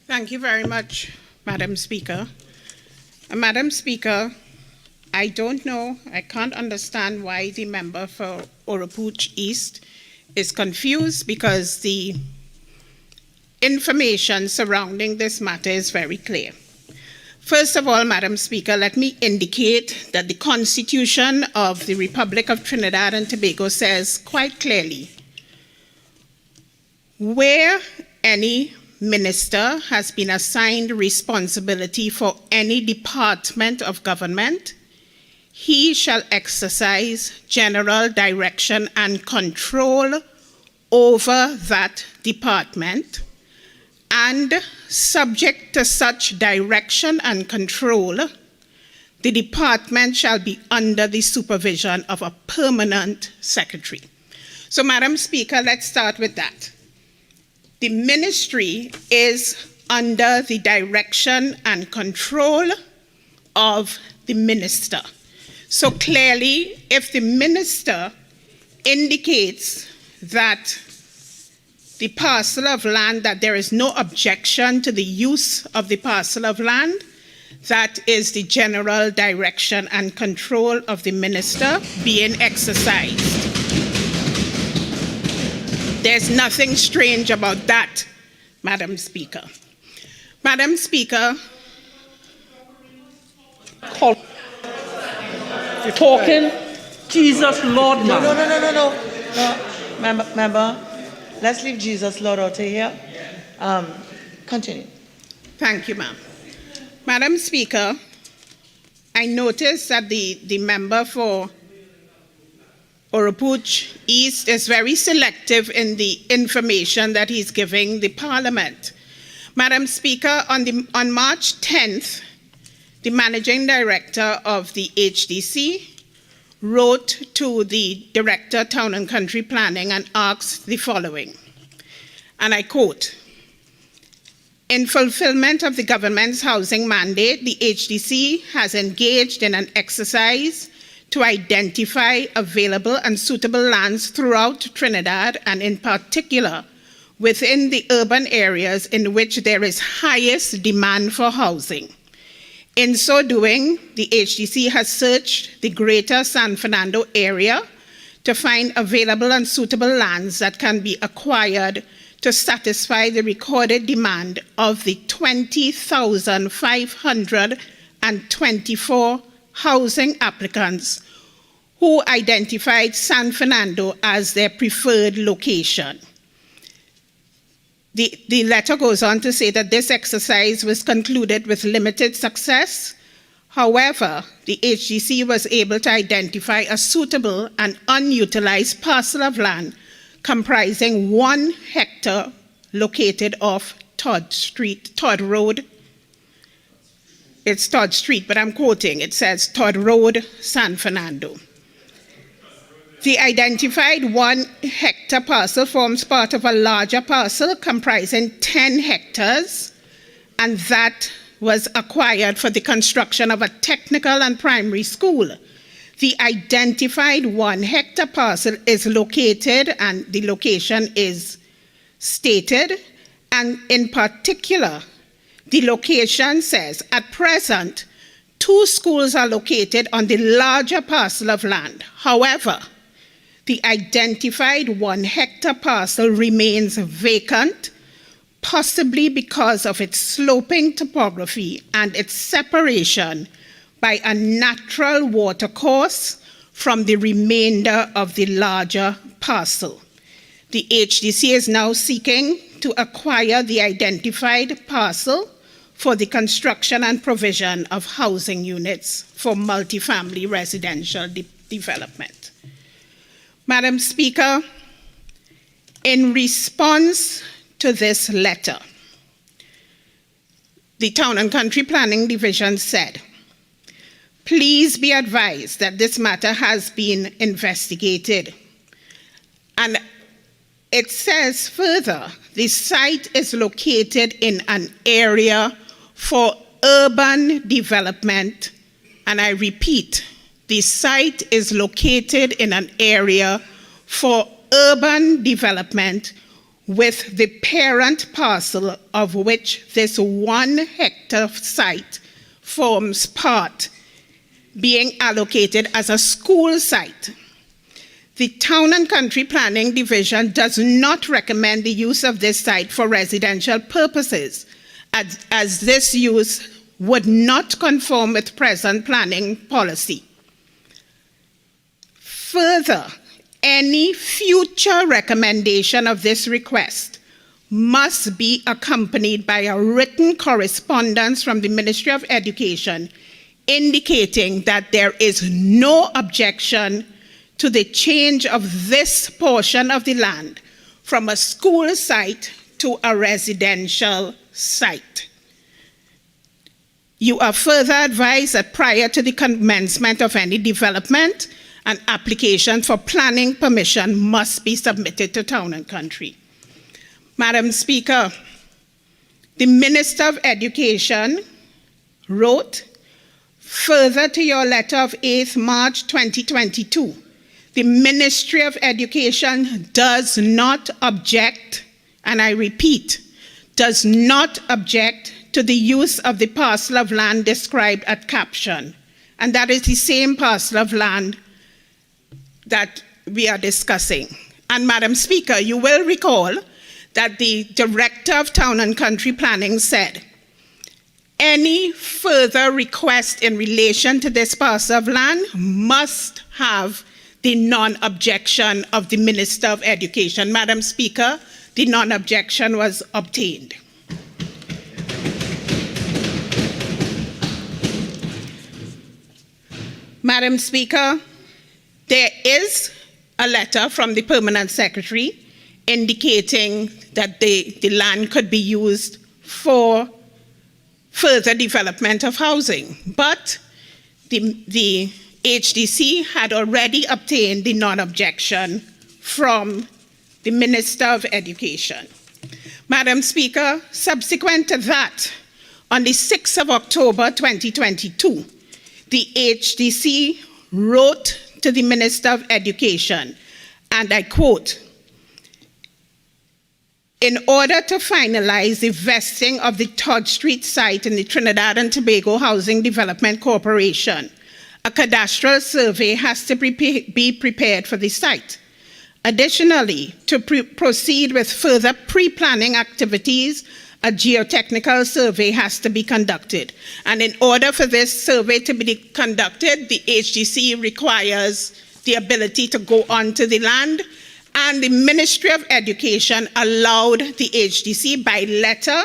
Thank you very much, Madam Speaker. Madam Speaker, I don't know, I can't understand why the member for Oropouche East is confused, because the information surrounding this matter is very clear. First of all, Madam Speaker, let me indicate that the Constitution of the Republic of Trinidad and Tobago says quite clearly, where any minister has been assigned responsibility for any department of government, he shall exercise general direction and control over that department, and subject to such direction and control, the department shall be under the supervision of a permanent secretary. So, Madam Speaker, let's start with that. The ministry is under the direction and control of the minister. So clearly, if the minister indicates that the parcel of land, that there is no objection to the use of the parcel of land, that is the general direction and control of the minister being exercised. There's nothing strange about that, Madam Speaker. Madam Speaker. You're talking? Jesus Lord, man. No. Member, let's leave Jesus Lord out of here. Continue. Thank you, ma'am. Madam Speaker, I noticed that the member for Oropouche East is very selective in the information that he's giving the Parliament. Madam Speaker, on March 10th, the Managing Director of the HDC wrote to the Director, Town and Country Planning, and asked the following, and I quote, "In fulfillment of the government's housing mandate, the HDC has engaged in an exercise to identify available and suitable lands throughout Trinidad, and in particular within the urban areas in which there is highest demand for housing. In so doing, the HDC has searched the greater San Fernando area to find available and suitable lands that can be acquired to satisfy the recorded demand of the 20,524 housing applicants who identified San Fernando as their preferred location." The letter goes on to say that this exercise was concluded with limited success. However, the HDC was able to identify a suitable and unutilized parcel of land comprising 1 hectare located off Todd Road. It's Todd Street, but I'm quoting. It says Todd Road, San Fernando. The identified 1 hectare parcel forms part of a larger parcel comprising 10 hectares, and that was acquired for the construction of a technical and primary school. The identified 1 hectare parcel is located, and the location is stated, and in particular, the location says, at present, 2 schools are located on the larger parcel of land. However, the identified 1 hectare parcel remains vacant, possibly because of its sloping topography and its separation by a natural watercourse from the remainder of the larger parcel. The HDC is now seeking to acquire the identified parcel for the construction and provision of housing units for multifamily residential development. Madam Speaker, in response to this letter, the Town and Country Planning Division said, please be advised that this matter has been investigated. And it says further, the site is located in an area for urban development. And I repeat, the site is located in an area for urban development with the parent parcel of which this 1 hectare site forms part being allocated as a school site. The Town and Country Planning Division does not recommend the use of this site for residential purposes, as this use would not conform with present planning policy. Further, any future recommendation of this request must be accompanied by a written correspondence from the Ministry of Education indicating that there is no objection to the change of this portion of the land from a school site to a residential site. You are further advised that prior to the commencement of any development, an application for planning permission must be submitted to Town and Country. Madam Speaker, the Minister of Education wrote, further to your letter of 8th March 2022, the Ministry of Education does not object, and I repeat, does not object to the use of the parcel of land described at caption. And that is the same parcel of land that we are discussing. And Madam Speaker, you will recall that the Director of Town and Country Planning said, any further request in relation to this parcel of land must have the non-objection of the Minister of Education. Madam Speaker, the non-objection was obtained. Madam Speaker, there is a letter from the Permanent Secretary indicating that the land could be used for further development of housing. But the HDC had already obtained the non-objection from the Minister of Education. Madam Speaker, subsequent to that, on the 6th of October 2022, the HDC wrote to the Minister of Education, and I quote, in order to finalize the vesting of the Todd Street site in the Trinidad and Tobago Housing Development Corporation, a cadastral survey has to be prepared for the site. Additionally, to proceed with further pre-planning activities, a geotechnical survey has to be conducted. And in order for this survey to be conducted, the HDC requires the ability to go onto the land, and the Ministry of Education allowed the HDC by letter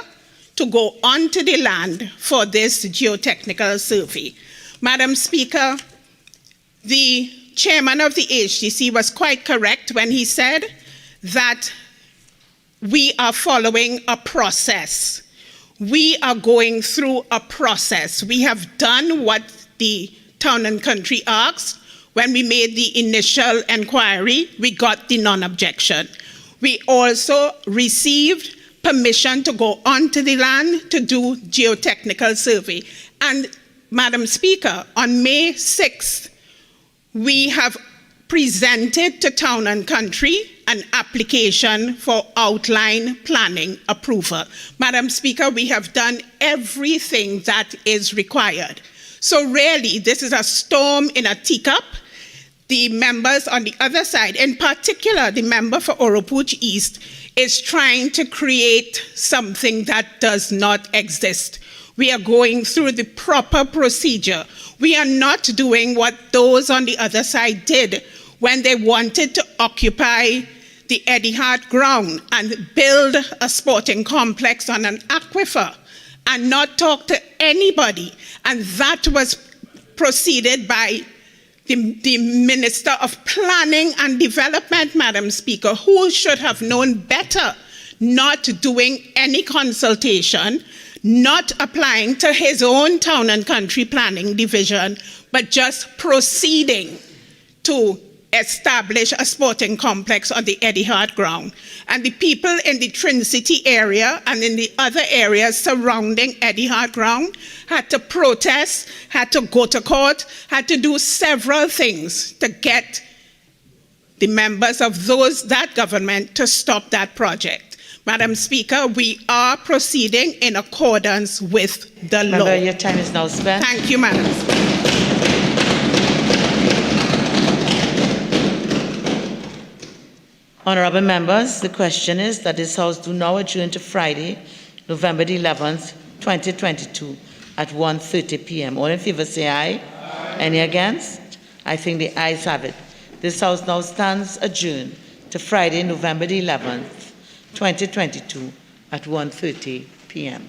to go onto the land for this geotechnical survey. Madam Speaker, the chairman of the HDC was quite correct when he said that we are following a process. We are going through a process. We have done what the Town and Country asked. When we made the initial inquiry, we got the non-objection. We also received permission to go onto the land to do geotechnical survey. And Madam Speaker, on May 6th, we have presented to Town and Country an application for outline planning approval. Madam Speaker, we have done everything that is required. So really, this is a storm in a teacup. The members on the other side, in particular the member for Oropouche East, is trying to create something that does not exist. We are going through the proper procedure. We are not doing what those on the other side did when they wanted to occupy the Eddie Hart ground and build a sporting complex on an aquifer and not talk to anybody. And that was proceeded by the Minister of Planning and Development, Madam Speaker, who should have known better, not doing any consultation, not applying to his own town and country planning division, but just proceeding to establish a sporting complex on the Eddie Hart ground. And the people in the Trin-City area and in the other areas surrounding Eddie Hart ground had to protest, had to go to court, had to do several things to get the members of that government to stop that project. Madam Speaker, we are proceeding in accordance with the law. Member, your time is now spent. Thank you, Madam Speaker. Honourable members, the question is that this House do now adjourn to Friday, November the 11th, 2022 at 1:30 p.m. All in favour say aye. Aye. Any against? I think the ayes have it. This House now stands adjourned to Friday, November the 11th, 2022 at 1:30 p.m.